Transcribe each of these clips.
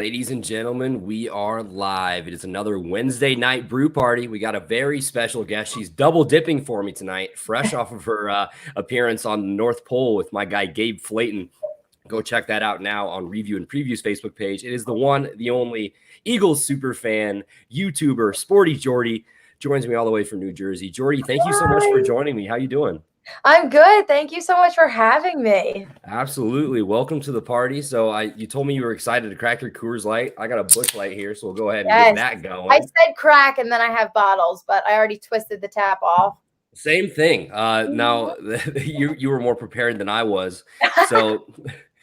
Ladies and gentlemen, we are live. It is another Wednesday night brew party. We got a very special guest. She's double dipping for me tonight, fresh off of her appearance on the North Pole with my guy Gabe Flayton. Go check that out now on Review and Previews Facebook page. It is the one, the only Eagles Superfan YouTuber, Sporty Jordy, joins me all the way from New Jersey. Jordy, thank you so much for joining me. How you doing? I'm good. Thank you so much for having me. Absolutely. Welcome to the party. So you told me you were excited to crack your Coors Light. I got a Busch Light here, so we'll go ahead and get that going. I said crack and then I have bottles, but I already twisted the tap off. Same thing. Now you were more prepared than I was. So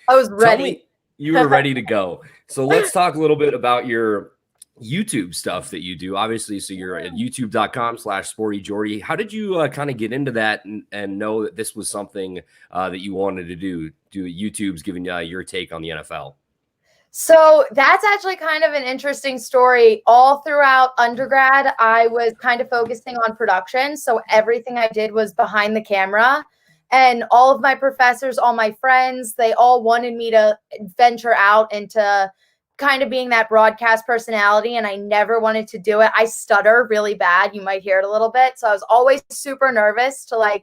I was ready. You were ready to go. So let's talk a little bit about your YouTube stuff that you do, obviously. So you're at youtube.com/Sporty Jordy. How did you kind of get into that and know that this was something that you wanted to do? YouTube's giving your take on the NFL. So that's actually kind of an interesting story. All throughout undergrad, I was kind of focusing on production. So everything I did was behind the camera. And all of my professors, all my friends, they all wanted me to venture out into kind of being that broadcast personality, and I never wanted to do it. I stutter really bad. You might hear it a little bit. So I was always super nervous to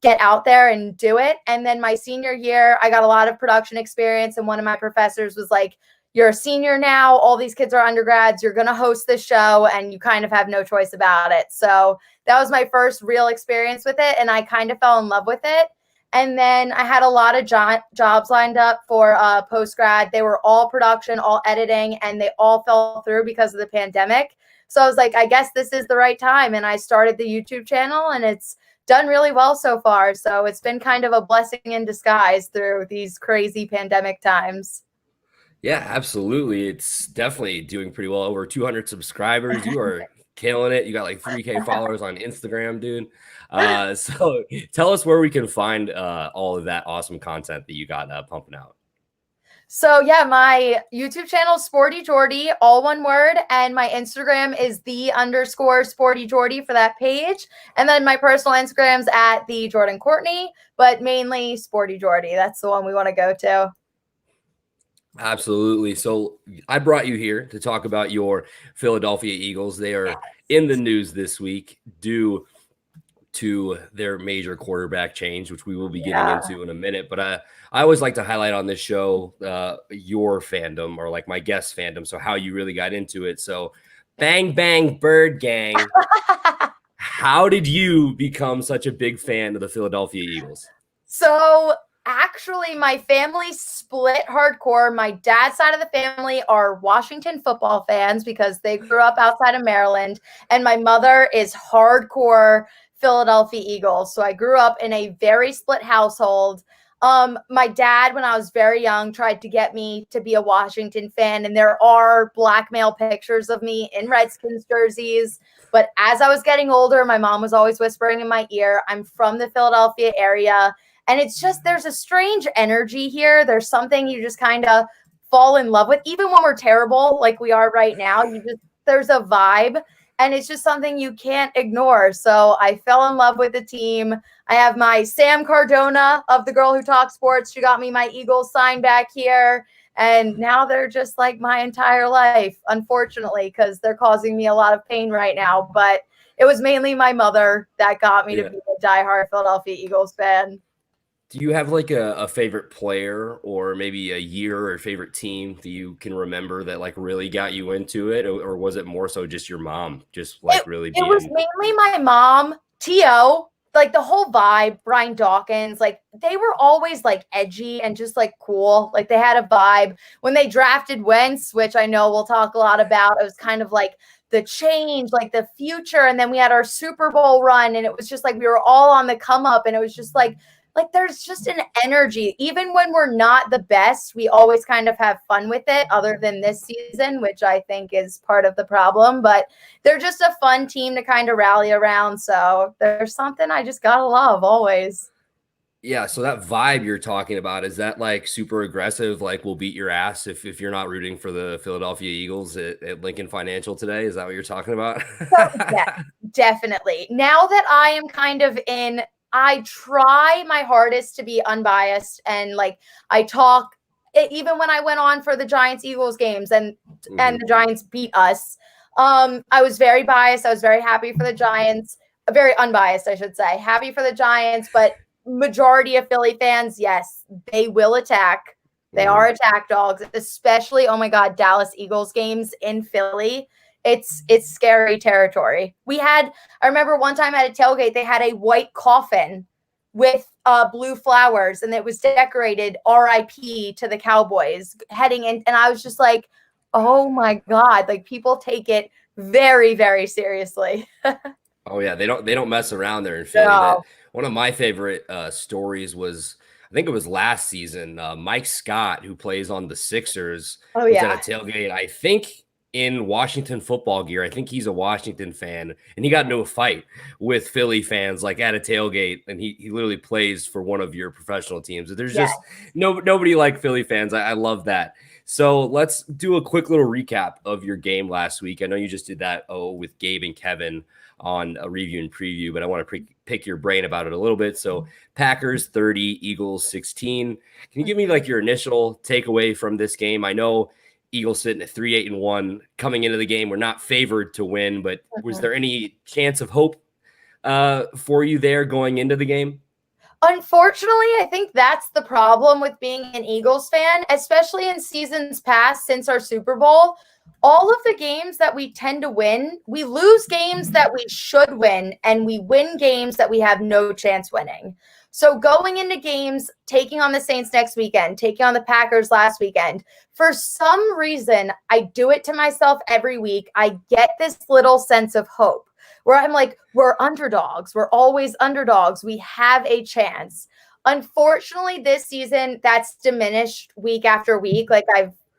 get out there and do it. And then my senior year, I got a lot of production experience, and one of my professors was like, "You're a senior now. All these kids are undergrads. You're going to host this show, and you kind of have no choice about it." So that was my first real experience with it, and I kind of fell in love with it. And then I had a lot of jobs lined up for post-grad. They were all production, all editing, and they all fell through because of the pandemic. So I was like, I guess this is the right time. And I started the YouTube channel, and it's done really well so far. So it's been kind of a blessing in disguise through these crazy pandemic times. Yeah, absolutely. It's definitely doing pretty well. Over 200 subscribers. You are killing it. You got like 3K followers on Instagram, dude. So tell us where we can find all of that awesome content that you got pumping out. So yeah, my YouTube channel is Sporty Jordy, all one word, and my Instagram is _Sporty Jordy for that page. And then my personal Instagram's at the Jordyn Courtney, but mainly Sporty Jordy. That's the one we want to go to. Absolutely. So I brought you here to talk about your Philadelphia Eagles. They are in the news this week due to their major quarterback change, which we will be getting into in a minute. But I always like to highlight on this show your fandom, or like my guest fandom, so how you really got into it. So Bang Bang Bird Gang, how did you become such a big fan of the Philadelphia Eagles? So actually, my family split hardcore. My dad's side of the family are Washington football fans because they grew up outside of Maryland. And my mother is hardcore Philadelphia Eagles. So I grew up in a very split household. My dad, when I was very young, tried to get me to be a Washington fan. And there are blackmail pictures of me in Redskins jerseys. But as I was getting older, my mom was always whispering in my ear, I'm from the Philadelphia area. And it's just, there's a strange energy here. There's something you just kind of fall in love with, even when we're terrible, like we are right now. There's a vibe, and it's just something you can't ignore. So I fell in love with the team. I have my Sam Cardona of The Girl Who Talks Sports. She got me my Eagles sign back here. And now they're just like my entire life, unfortunately, because they're causing me a lot of pain right now. But it was mainly my mother that got me to be a diehard Philadelphia Eagles fan. Do you have like a favorite player, or maybe a year, or favorite team that you can remember that like really got you into it? Or was it more so just your mom just like really It was mainly my mom, T.O., like the whole vibe, Brian Dawkins, like they were always like edgy and just like cool. Like they had a vibe. When they drafted Wentz, which I know we'll talk a lot about, it was kind of like the change, like the future. And then we had our Super Bowl run, and it was just like we were all on the come up, and it was just like there's just an energy. Even when we're not the best, we always kind of have fun with it, other than this season, which I think is part of the problem. But they're just a fun team to kind of rally around. So there's something I just gotta love always. Yeah, so that vibe you're talking about, is that like super aggressive, like we'll beat your ass if you're not rooting for the Philadelphia Eagles at Lincoln Financial today? Is that what you're talking about? Yeah, definitely. Now that I am kind of I try my hardest to be unbiased, and like I talk even when I went on for the Giants Eagles games and the Giants beat us, I was very biased. I was very happy for the Giants, very unbiased, I should say, happy for the Giants, but majority of Philly fans, yes, they will attack. They are attack dogs, especially, oh my God, Dallas Eagles games in Philly. It's scary territory. I remember one time at a tailgate, they had a white coffin with blue flowers, and it was decorated RIP to the Cowboys heading in. And I was just like, oh my God, like people take it very, very seriously. Oh yeah, they don't mess around there in Philly. No. One of my favorite stories was, I think it was last season. Mike Scott, who plays on the Sixers, was at a tailgate, I think in Washington football gear. I think he's a Washington fan, and he got into a fight with Philly fans like at a tailgate, and he literally plays for one of your professional teams. There's just nobody like Philly fans. I love that. So let's do a quick little recap of your game last week. I know you just did that with Gabe and Kevin on a review and preview, but I want to pick your brain about it a little bit. So Packers 30, Eagles 16. Can you give me like your initial takeaway from this game? I know Eagles sitting at 3-8-1 coming into the game. We're not favored to win, but was there any chance of hope for you there going into the game? Unfortunately, I think that's the problem with being an Eagles fan, especially in seasons past since our Super Bowl. All of the games that we tend to win, we lose games that we should win, and we win games that we have no chance winning. So going into games, taking on the Saints next weekend, taking on the Packers last weekend, for some reason, I do it to myself every week. I get this little sense of hope where I'm like, we're underdogs. We're always underdogs. We have a chance. Unfortunately, this season, that's diminished week after week. Like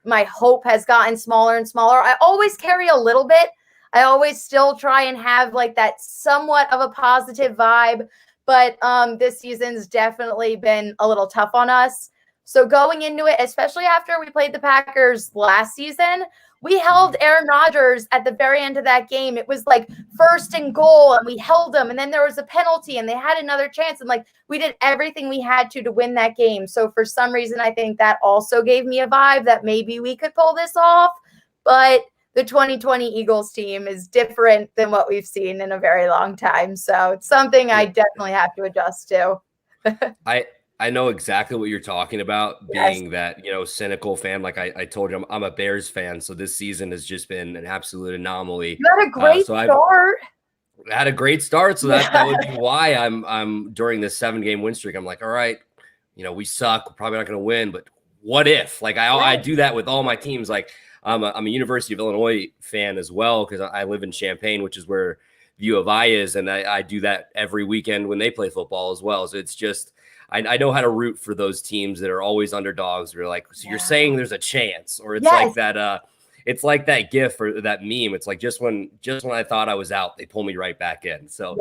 my hope has gotten smaller and smaller. I always carry a little bit. I always still try and have like that somewhat of a positive vibe. But this season's definitely been a little tough on us. So going into it, especially after we played the Packers last season, we held Aaron Rodgers at the very end of that game. It was like 1st and goal, and we held them. And then there was a penalty, and they had another chance. And like we did everything we had to win that game. So for some reason, I think that also gave me a vibe that maybe we could pull this off. But the 2020 Eagles team is different than what we've seen in a very long time. So it's something I definitely have to adjust to. I know exactly what you're talking about, being that, cynical fan. Like I told you, I'm a Bears fan. So this season has just been an absolute anomaly. You had a great start. I had a great start. So that would be why I'm during this 7-game win streak. I'm like, all right, we suck. We're probably not going to win, but what if? Like I do that with all my teams. Like I'm a University of Illinois fan as well, because I live in Champaign, which is where the U of I is. And I do that every weekend when they play football as well. So it's just, I know how to root for those teams that are always underdogs. We're like, so you're saying there's a chance, or it's like that. It's like that GIF or that meme. It's like just when I thought I was out, they pull me right back in. So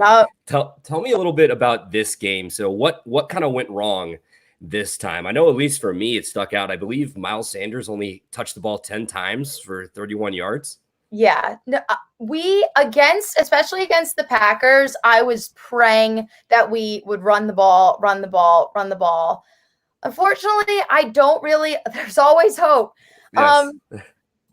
tell me a little bit about this game. So what kind of went wrong this time? I know at least for me, it stuck out. I believe Miles Sanders only touched the ball 10 times for 31 yards. Yeah, no, especially against the Packers, I was praying that we would run the ball. Unfortunately, there's always hope. Yes.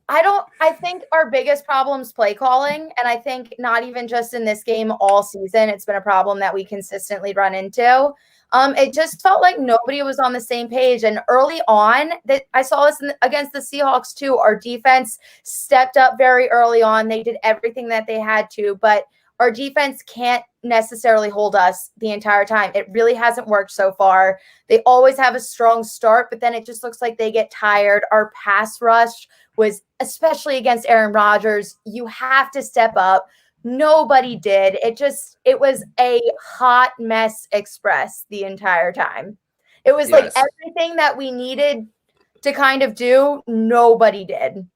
I think our biggest problem is play calling. And I think not even just in this game, all season, it's been a problem that we consistently run into. It just felt like nobody was on the same page. And early on, that I saw this against the Seahawks too. Our defense stepped up very early on. They did everything that they had to, but our defense can't necessarily hold us the entire time. It really hasn't worked so far. They always have a strong start, but then it just looks like they get tired. Our pass rush was, especially against Aaron Rodgers, you have to step up. Nobody did. It was a hot mess express the entire time. It was like everything that we needed to kind of do, nobody did.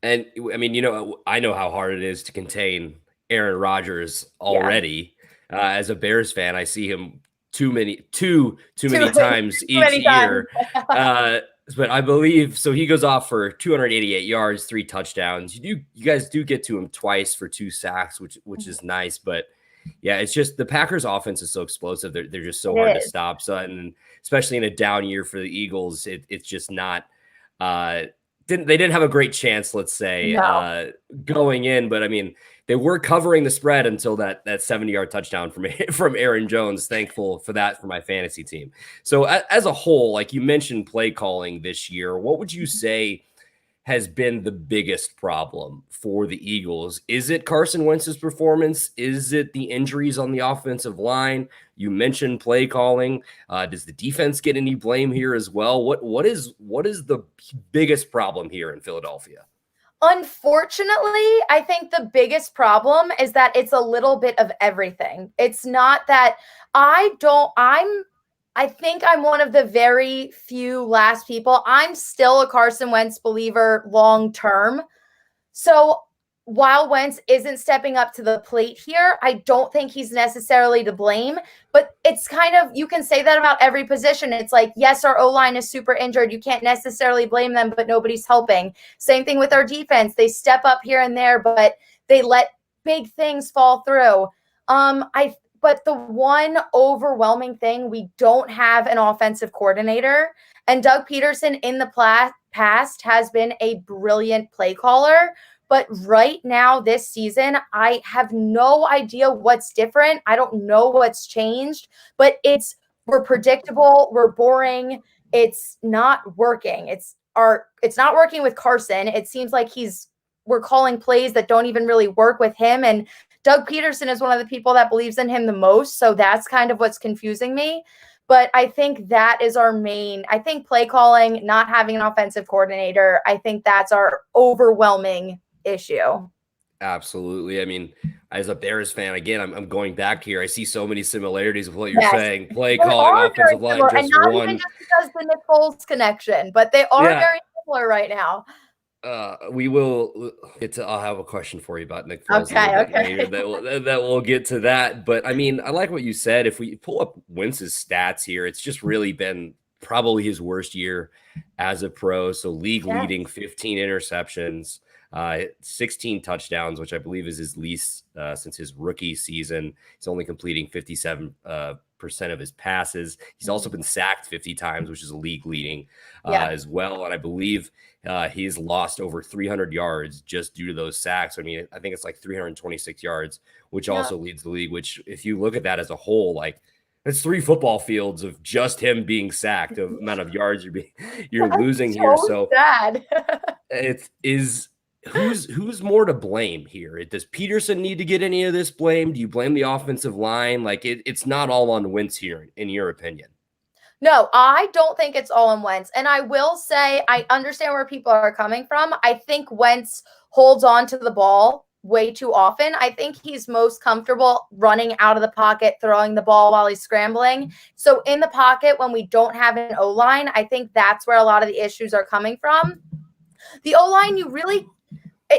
And I mean, I know how hard it is to contain Aaron Rodgers already. As a Bears fan, I see him too many times each year. But I believe so. He goes off for 288 yards, 3 touchdowns. You guys do get to him twice for 2 sacks, which is nice. But Yeah, it's just the Packers offense is so explosive. They're just so hard to stop. So, and especially in a down year for the Eagles, it's just not they didn't have a great chance, let's say, going in. But I mean, they were covering the spread until that 70-yard touchdown from Aaron Jones. Thankful for that for my fantasy team. So as a whole, like you mentioned play calling this year, what would you say has been the biggest problem for the Eagles? Is it Carson Wentz's performance? Is it the injuries on the offensive line? You mentioned play calling. Does the defense get any blame here as well? What is the biggest problem here in Philadelphia? Unfortunately, I think the biggest problem is that it's a little bit of everything. It's not that I think I'm one of the very few last people. I'm still a Carson Wentz believer long term. So while Wentz isn't stepping up to the plate here, I don't think he's necessarily to blame. But it's kind of, you can say that about every position. It's like, yes, our O-line is super injured. You can't necessarily blame them, but nobody's helping. Same thing with our defense. They step up here and there, but they let big things fall through. But the one overwhelming thing, we don't have an offensive coordinator. And Doug Pederson in the past has been a brilliant play caller. But right now, this season, I have no idea what's different. I don't know what's changed. But we're predictable. We're boring. It's not working. It's not working with Carson. It seems like we're calling plays that don't even really work with him. And Doug Pederson is one of the people that believes in him the most. So that's kind of what's confusing me. But I think that is I think play calling, not having an offensive coordinator, I think that's our overwhelming issue. Absolutely. I mean, as a Bears fan, again, I'm going back here. I see so many similarities with what you're saying. Play calling, offensive line, just and not one. Even just because the Nick Foles connection, but they are very similar right now. We will get to. I'll have a question for you about Nick Foles Okay. later. That we'll get to that. But I mean, I like what you said. If we pull up Wentz's stats here, it's just really been probably his worst year as a pro. So league leading 15 interceptions, 16 touchdowns, which I believe is his least since his rookie season. He's only completing 57% of his passes. He's also been sacked 50 times, which is a league leading as well. And I believe he's lost over 300 yards just due to those sacks. I mean, I think it's like 326 yards, which also leads the league, which if you look at that as a whole, like it's 3 football fields of just him being sacked, of amount of yards you're losing here. So sad. Who's more to blame here? Does Pederson need to get any of this blame? Do you blame the offensive line? Like it's not all on Wentz here, in your opinion. No, I don't think it's all on Wentz. And I will say, I understand where people are coming from. I think Wentz holds on to the ball way too often. I think he's most comfortable running out of the pocket, throwing the ball while he's scrambling. So in the pocket, when we don't have an O-line, I think that's where a lot of the issues are coming from. The O-line,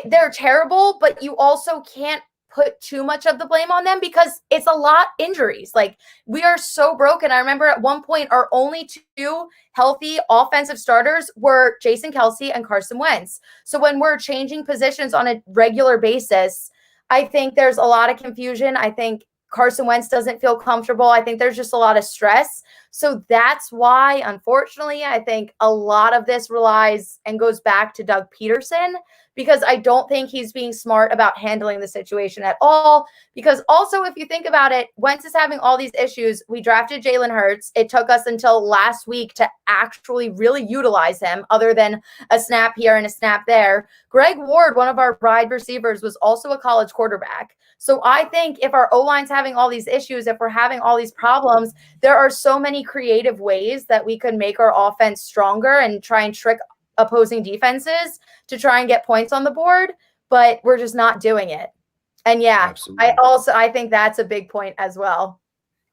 they're terrible, but you also can't put too much of the blame on them because it's a lot injuries. Like we are so broken. I remember at one point our only 2 healthy offensive starters were Jason Kelce and Carson Wentz. So when we're changing positions on a regular basis, I think there's a lot of confusion. I think Carson Wentz doesn't feel comfortable. I think there's just a lot of stress. So that's why, unfortunately, I think a lot of this relies and goes back to Doug Pederson, because I don't think he's being smart about handling the situation at all. Because also, if you think about it, Wentz is having all these issues. We drafted Jalen Hurts. It took us until last week to actually really utilize him, other than a snap here and a snap there. Greg Ward, one of our wide receivers, was also a college quarterback. So I think if our O-line's having all these issues, if we're having all these problems, there are so many creative ways that we could make our offense stronger and try and trick opposing defenses to try and get points on the board, but we're just not doing it. And absolutely. I think that's a big point as well.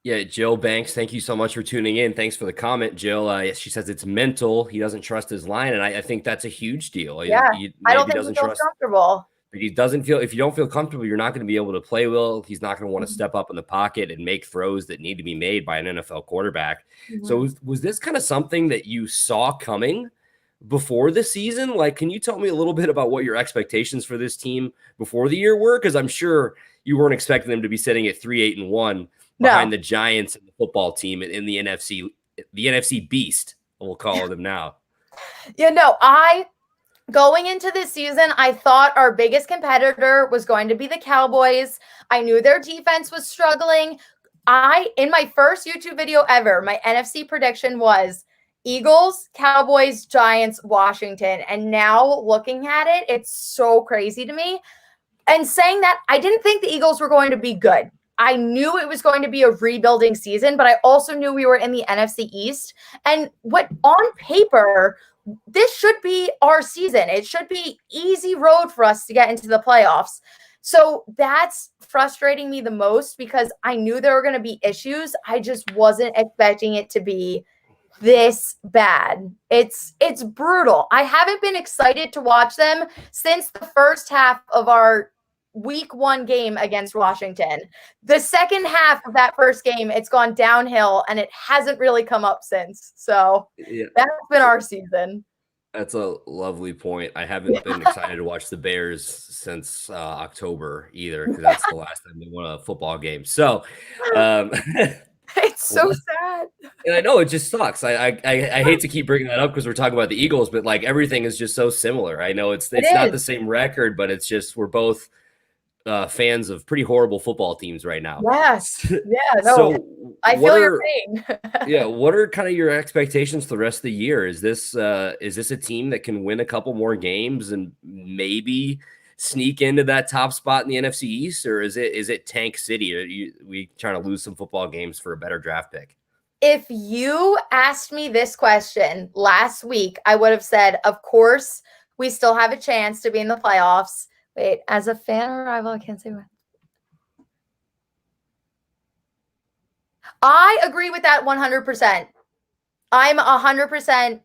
Yeah, Jill Banks, thank you so much for tuning in. Thanks for the comment, Jill. She says it's mental. He doesn't trust his line, and I think that's a huge deal. Yeah, I don't think he feels comfortable. He doesn't feel, if you don't feel comfortable, you're not going to be able to play well. He's not going to want to step up in the pocket and make throws that need to be made by an NFL quarterback. So was this kind of something that you saw coming before the season? Like, can you tell me a little bit about what your expectations for this team before the year were? Because I'm sure you weren't expecting them to be sitting at 3-8-1 behind the Giants and the football team in the NFC beast, we'll call them now. Going into this season, I thought our biggest competitor was going to be the Cowboys. I knew their defense was struggling. In my first YouTube video ever, my NFC prediction was Eagles, Cowboys, Giants, Washington. And now looking at it, it's so crazy to me. And saying that, I didn't think the Eagles were going to be good. I knew it was going to be a rebuilding season, but I also knew we were in the NFC East. And on paper, this should be our season. It should be easy road for us to get into the playoffs. So that's frustrating me the most because I knew there were going to be issues. I just wasn't expecting it to be this bad. It's brutal. I haven't been excited to watch them since the first half of our week 1 game against Washington. The second half of that first game, it's gone downhill and it hasn't really come up since. So that's been our season. That's a lovely point. I haven't been excited to watch the Bears since October either, because that's the last time they won a football game. So it's so sad. And I know it just sucks. I hate to keep bringing that up because we're talking about the Eagles, but like everything is just so similar. I know it's not the same record, but it's just we're both fans of pretty horrible football teams right now. Yes. Yeah. No, so I feel your pain. Yeah. What are kind of your expectations for the rest of the year? Is this a team that can win a couple more games and maybe sneak into that top spot in the NFC East, or is it Tank City? Are we trying to lose some football games for a better draft pick? If you asked me this question last week, I would have said, of course, we still have a chance to be in the playoffs. Wait, as a fan or rival, I can't say what. I agree with that 100%. I'm 100%.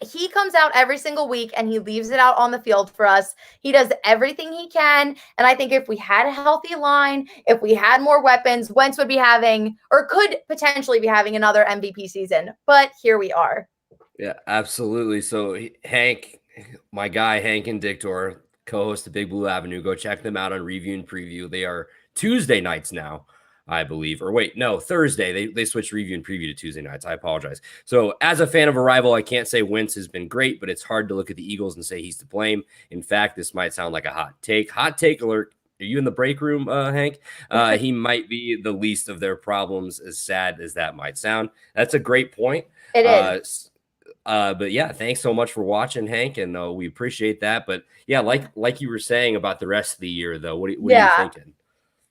He comes out every single week and he leaves it out on the field for us. He does everything he can. And I think if we had a healthy line, if we had more weapons, Wentz would be having, or could potentially be having, another MVP season. But here we are. Yeah, absolutely. So Hank, my guy, Hank and Dictor, co-host of Big Blue Avenue. Go check them out on Review and Preview. They are Tuesday nights now, I believe. Or wait, no, Thursday. They switched Review and Preview to Tuesday nights. I apologize. So as a fan of a rival, I can't say Wentz has been great, but it's hard to look at the Eagles and say he's to blame. In fact, this might sound like a hot take. Hot take alert. Are you in the break room, Hank? He might be the least of their problems, as sad as that might sound. That's a great point. It is. But yeah, thanks so much for watching, Hank, and we appreciate that. But yeah, like you were saying about the rest of the year, though, what are you thinking?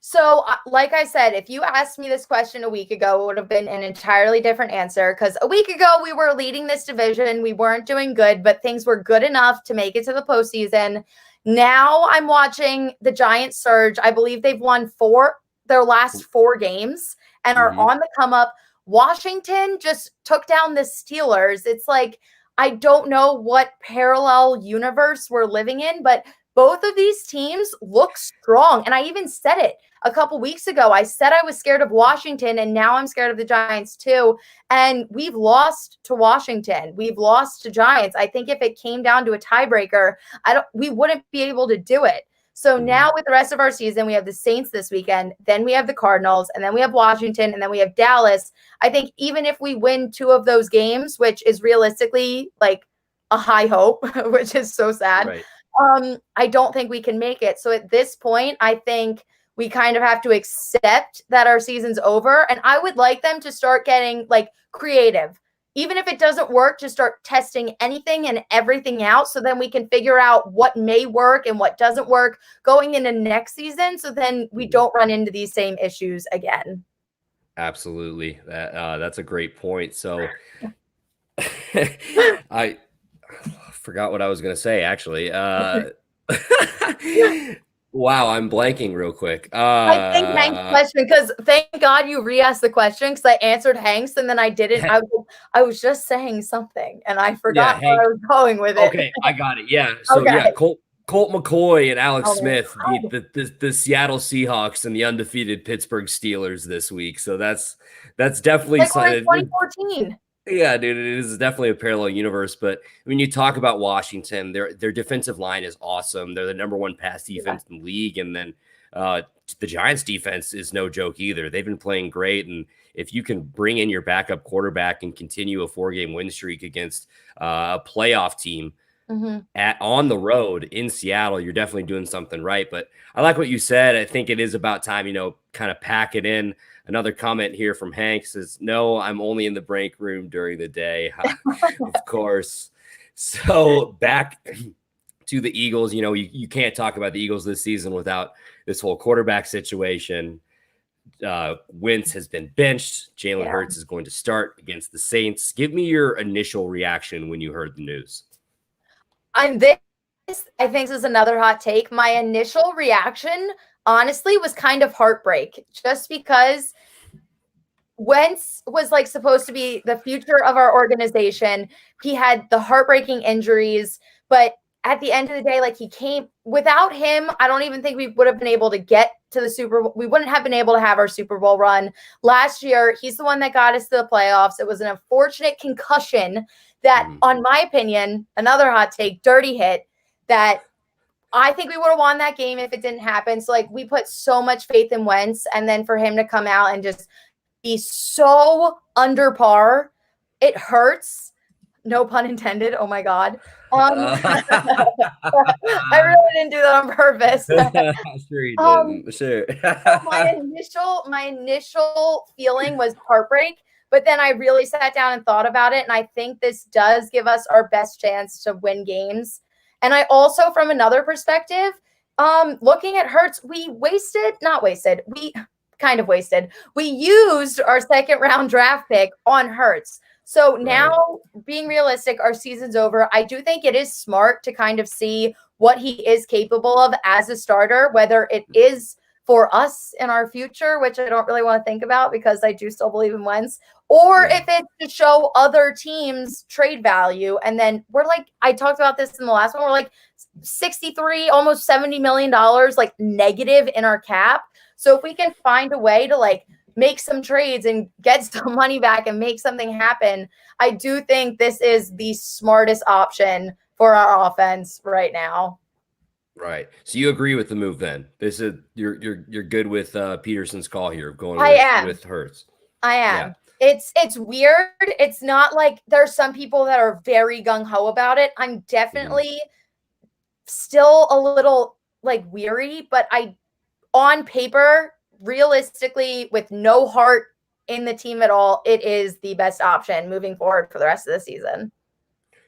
So, like I said, if you asked me this question a week ago, it would have been an entirely different answer, because a week ago we were leading this division. We weren't doing good, but things were good enough to make it to the postseason. Now I'm watching the Giants surge. I believe they've won their last 4 games and are on the come up. Washington just took down the Steelers. It's like, I don't know what parallel universe we're living in, but both of these teams look strong. And I even said it a couple weeks ago. I said I was scared of Washington, and now I'm scared of the Giants too. And we've lost to Washington. We've lost to Giants. I think if it came down to a tiebreaker, we wouldn't be able to do it. So now with the rest of our season, we have the Saints this weekend, then we have the Cardinals, and then we have Washington, and then we have Dallas. I think even if we win 2 of those games, which is realistically like a high hope, which is so sad, right. I don't think we can make it. So at this point, I think we kind of have to accept that our season's over. And I would like them to start getting like creative. Even if it doesn't work, just start testing anything and everything out, so then we can figure out what may work and what doesn't work going into next season, so then we don't run into these same issues again. Absolutely. That's a great point. So I forgot what I was going to say, actually. Wow, I'm blanking real quick. I think Hank's question, because thank God you re-asked the question, because I answered Hank's and then I didn't. I was just saying something and I forgot where I was going with it. Okay, I got it. Yeah. So yeah, Colt McCoy and Alex Smith beat the Seattle Seahawks and the undefeated Pittsburgh Steelers this week. So that's definitely like 2014. Yeah, dude, it is definitely a parallel universe. But when you talk about Washington, their defensive line is awesome. They're the number one pass Yeah. defense in the league, and then the Giants' defense is no joke either. They've been playing great, and if you can bring in your backup quarterback and continue a 4-game win streak against a playoff team on the road in Seattle, you're definitely doing something right. But I like what you said. I think it is about time, kind of pack it in. Another comment here from Hank says, "No, I'm only in the break room during the day." Of course. So back to the Eagles, you can't talk about the Eagles this season without this whole quarterback situation. Wentz has been benched. Jalen Hurts is going to start against the Saints. Give me your initial reaction when you heard the news. I think this is another hot take. My initial reaction, honestly, was kind of heartbreak, just because Wentz was like supposed to be the future of our organization. He had the heartbreaking injuries, but at the end of the day, like, he came without him. I don't even think we would have been able to get to the Super Bowl. We wouldn't have been able to have our Super Bowl run last year. He's the one that got us to the playoffs. It was an unfortunate concussion that, on my opinion, another hot take, dirty hit, that I think we would have won that game if it didn't happen. So, like, we put so much faith in Wentz, and then for him to come out and just be so under par, it hurts. No pun intended. Oh my God. I really didn't do that on purpose. Sure you didn't. Sure. my initial feeling was heartbreak, but then I really sat down and thought about it, and I think this does give us our best chance to win games. And I also, from another perspective, looking at Hurts, we kind of wasted. We used our second round draft pick on Hurts. So now, being realistic, our season's over. I do think it is smart to kind of see what he is capable of as a starter, whether it is for us in our future, which I don't really want to think about because I do still believe in Wentz, or if it's to show other teams trade value. And then we're like, I talked about this in the last one, we're like 63, almost $70 million, like, negative in our cap. So if we can find a way to, like, make some trades and get some money back and make something happen, I do think this is the smartest option for our offense right now. Right. So you agree with the move then? This is you're good with Pederson's call here of going with Hurts. I am. Yeah. It's weird. It's not like there's some people that are very gung-ho about it. I'm definitely still a little, like, weary, but on paper, realistically, with no heart in the team at all, it is the best option moving forward for the rest of the season.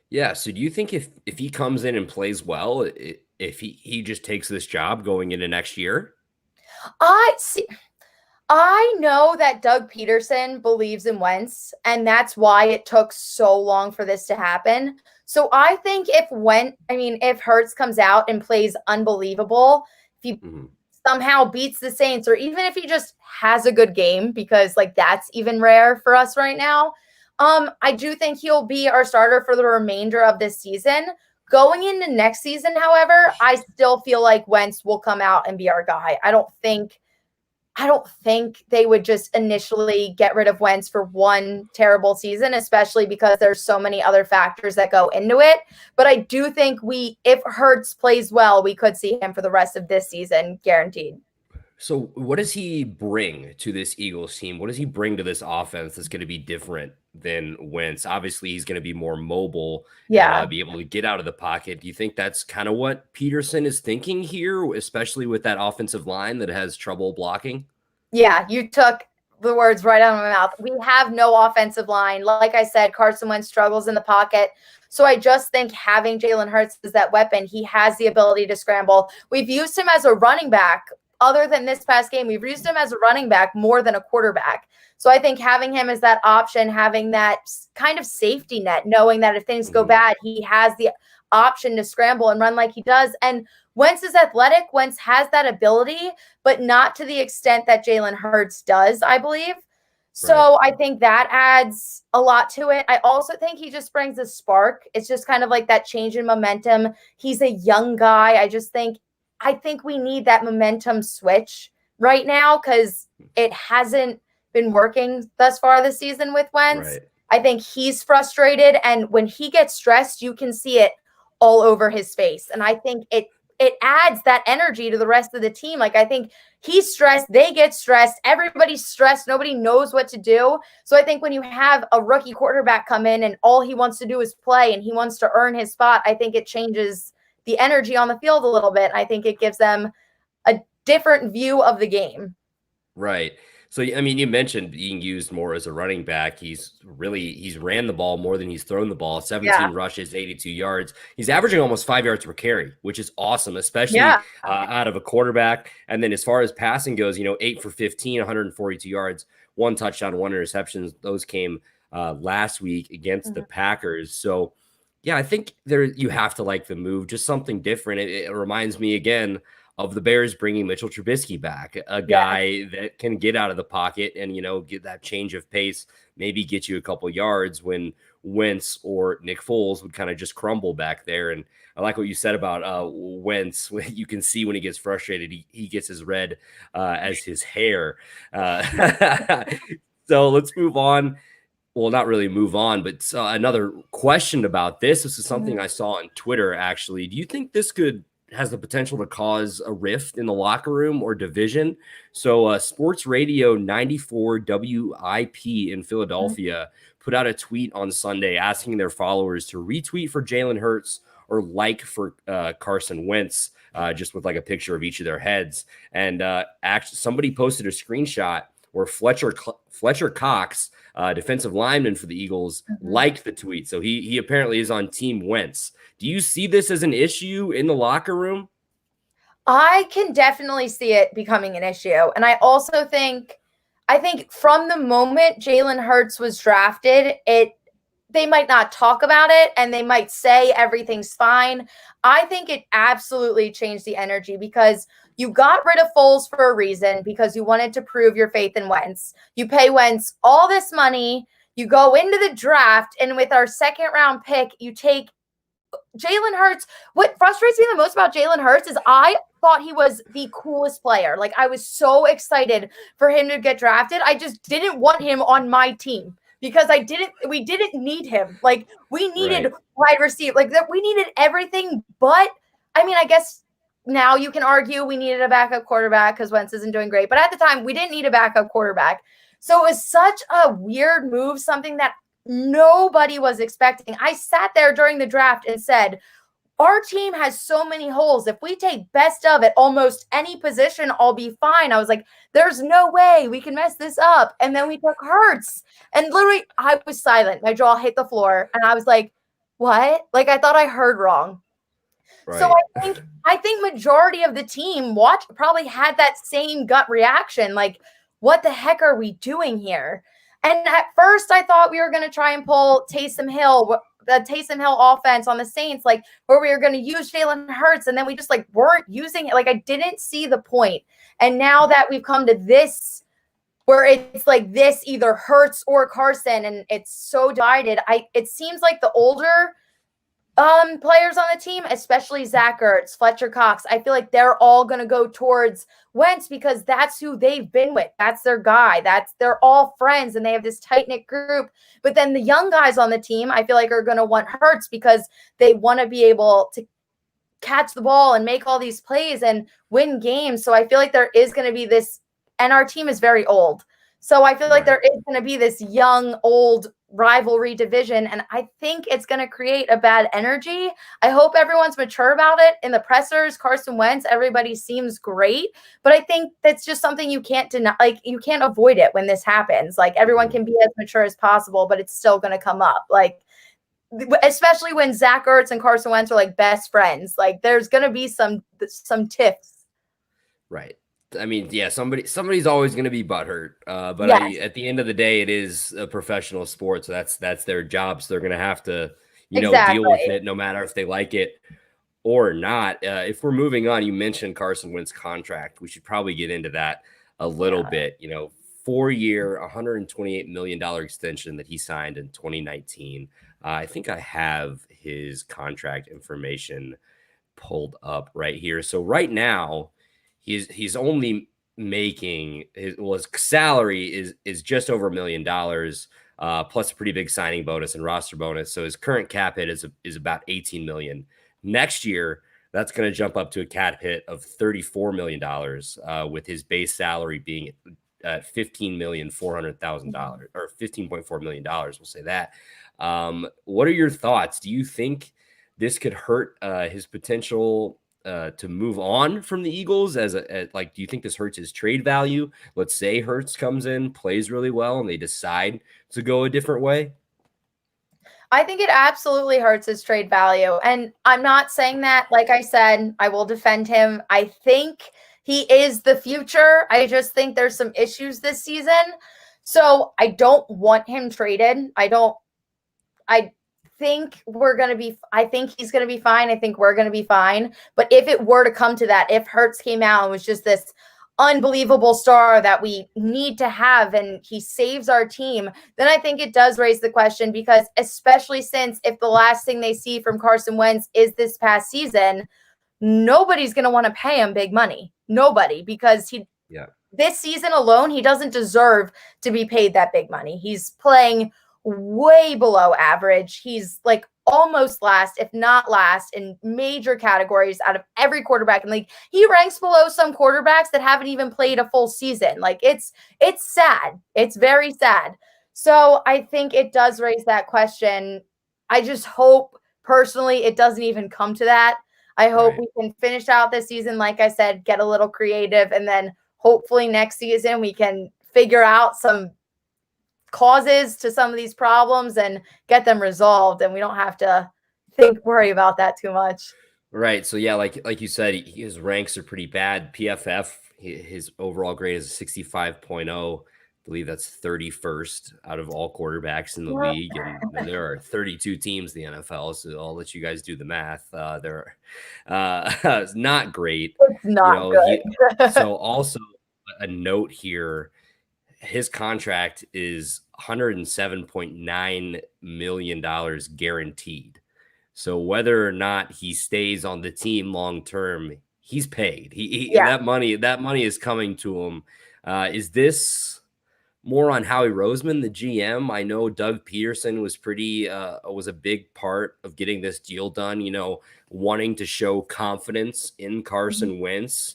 Yeah. So do you think if he comes in and plays well, if he just takes this job going into next year? I know that Doug Pederson believes in Wentz, and that's why it took so long for this to happen. So I think if Hurts comes out and plays unbelievable, if he somehow beats the Saints, or even if he just has a good game, because, like, that's even rare for us right now, I do think he'll be our starter for the remainder of this season. Going into next season, however, I still feel like Wentz will come out and be our guy. I don't think they would just initially get rid of Wentz for one terrible season, especially because there's so many other factors that go into it. But I do think if Hurts plays well, we could see him for the rest of this season, guaranteed. So what does he bring to this Eagles team? What does he bring to this offense that's going to be different than Wentz? Obviously, he's going to be more mobile, and be able to get out of the pocket. Do you think that's kind of what Pederson is thinking here, especially with that offensive line that has trouble blocking? Yeah, you took the words right out of my mouth. We have no offensive line. Like I said, Carson Wentz struggles in the pocket. So I just think having Jalen Hurts as that weapon, he has the ability to scramble. We've used him as a running back. Other than this past game, we've used him as a running back more than a quarterback. So I think having him as that option, having that kind of safety net, knowing that if things go bad, he has the option to scramble and run like he does. And Wentz is athletic. Wentz has that ability, but not to the extent that Jalen Hurts does, I believe. So I think that adds a lot to it. I also think he just brings a spark. It's just kind of like that change in momentum. He's a young guy. I think we need that momentum switch right now because it hasn't been working thus far this season with Wentz. I think he's frustrated, and when he gets stressed, you can see it all over his face. And I think it adds that energy to the rest of the team. Like, I think he's stressed, they get stressed, everybody's stressed, nobody knows what to do. So I think when you have a rookie quarterback come in and all he wants to do is play and he wants to earn his spot, I think it changes the energy on the field a little bit. I think it gives them a different view of the game. Right. So, I mean, you mentioned being used more as a running back. He's ran the ball more than he's thrown the ball. 17 rushes, 82 yards. He's averaging almost 5 yards per carry, which is awesome, especially out of a quarterback. And then as far as passing goes, 8 for 15, 142 yards, 1 touchdown, 1 interception. Those came last week against the Packers. So, yeah, I think you have to like the move, just something different. It reminds me again of the Bears bringing Mitchell Trubisky back, a guy that can get out of the pocket and, get that change of pace, maybe get you a couple yards when Wentz or Nick Foles would kind of just crumble back there. And I like what you said about Wentz. You can see when he gets frustrated, he gets as red as his hair. So let's move on. Well, not really move on, but another question about this. This is something I saw on Twitter, actually. Do you think this has the potential to cause a rift in the locker room or division? So Sports Radio 94 WIP in Philadelphia put out a tweet on Sunday asking their followers to retweet for Jalen Hurts or like for Carson Wentz, just with like a picture of each of their heads. And actually, somebody posted a screenshot where Fletcher Cox, defensive lineman for the Eagles, liked the tweet. So he apparently is on Team Wentz. Do you see this as an issue in the locker room? I can definitely see it becoming an issue. And I also think from the moment Jalen Hurts was drafted, they might not talk about it and they might say everything's fine. I think it absolutely changed the energy because you got rid of Foles for a reason, because you wanted to prove your faith in Wentz. You pay Wentz all this money. You go into the draft, and with our second round pick, you take Jalen Hurts. What frustrates me the most about Jalen Hurts is I thought he was the coolest player. Like, I was so excited for him to get drafted. I just didn't want him on my team because we didn't need him. Like, we needed wide receiver, like that. We needed everything. But I mean, I guess now you can argue we needed a backup quarterback because Wentz isn't doing great. But at the time, we didn't need a backup quarterback. So it was such a weird move, something that nobody was expecting. I sat there during the draft and said, our team has so many holes. If we take best of at almost any position, I'll be fine. I was like, there's no way we can mess this up. And then we took Hurts. And literally, I was silent. My jaw hit the floor. And I was like, what? Like, I thought I heard wrong. Right. So I think majority of the team probably had that same gut reaction. Like, what the heck are we doing here? And at first I thought we were going to try and pull Taysom Hill, the Taysom Hill offense on the Saints, like where we were going to use Jalen Hurts. And then we just like weren't using it. Like, I didn't see the point. And now that we've come to this, where it's like this either Hurts or Carson, and it's so divided. It seems like the older players on the team, especially Zach Ertz, Fletcher Cox, I feel like they're all going to go towards Wentz because that's who they've been with. That's their guy. They're all friends and they have this tight-knit group. But then the young guys on the team, I feel like are going to want Hurts because they want to be able to catch the ball and make all these plays and win games. So I feel like there is going to be this, and our team is very old. So I feel like there is going to be this young, old rivalry division, and I think it's going to create a bad energy. I hope everyone's mature about it. In the pressers, Carson Wentz, everybody seems great, but I think that's just something you can't deny. Like, you can't avoid it when this happens. Like, everyone can be as mature as possible, but it's still going to come up. Like, especially when Zach Ertz and Carson Wentz are like best friends. Like, there's going to be some tiffs. Right. I mean, yeah, somebody's always going to be butthurt. But at the end of the day, it is a professional sport. So that's their job. So they're going to have to, deal with it no matter if they like it or not. If we're moving on, you mentioned Carson Wentz's contract. We should probably get into that a little bit. 4-year, $128 million extension that he signed in 2019. I think I have his contract information pulled up right here. So right now, he's only making his salary is just over $1 million. plus a pretty big signing bonus and roster bonus. So his current cap hit is about 18 million. Next year, that's going to jump up to a cap hit of $34 million, with his base salary being at $15,400,000 or $15.4 million. We'll say that. What are your thoughts? Do you think this could hurt his potential to move on from the Eagles? Do you think this hurts his trade value? Let's say Hurts comes in, plays really well, and they decide to go a different way. I think it absolutely hurts his trade value. And I'm not saying that, like I said, I will defend him. I think he is the future. I just think there's some issues this season. So I don't want him traded. I think he's going to be fine. I think we're going to be fine. But if it were to come to that, if Hurts came out and was just this unbelievable star that we need to have and he saves our team, then I think it does raise the question, because especially since if the last thing they see from Carson Wentz is this past season, nobody's going to want to pay him big money. Nobody, because this season alone, he doesn't deserve to be paid that big money. He's playing way below average. He's like almost last, if not last, in major categories out of every quarterback in the league. He ranks below some quarterbacks that haven't even played a full season. Like it's sad. It's very sad. So I think it does raise that question. I just hope personally it doesn't even come to that. I hope we can finish out this season, like I said, get a little creative, and then hopefully next season we can figure out some causes to some of these problems and get them resolved, and we don't have to worry about that too much. Right. So yeah, like you said, his ranks are pretty bad. PFF, his overall grade is 65.0. I believe that's 31st out of all quarterbacks in the league, and there are 32 teams in the NFL. So I'll let you guys do the math. It's not great. It's not good. So also a note here. His contract is $107.9 million guaranteed. So whether or not he stays on the team long term, he's paid. That money is coming to him. Is this more on Howie Roseman, the GM? I know Doug Pederson was a big part of getting this deal done. Wanting to show confidence in Carson Wentz.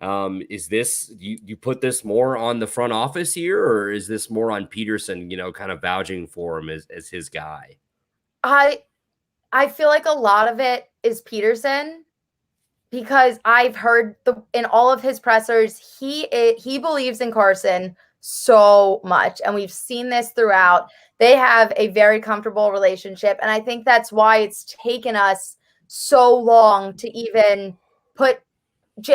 Is this you put this more on the front office here, or is this more on Pederson, kind of vouching for him as his guy? I feel like a lot of it is Pederson, because I've heard in all of his pressers, he believes in Carson so much, and we've seen this throughout. They have a very comfortable relationship, and I think that's why it's taken us so long to even put.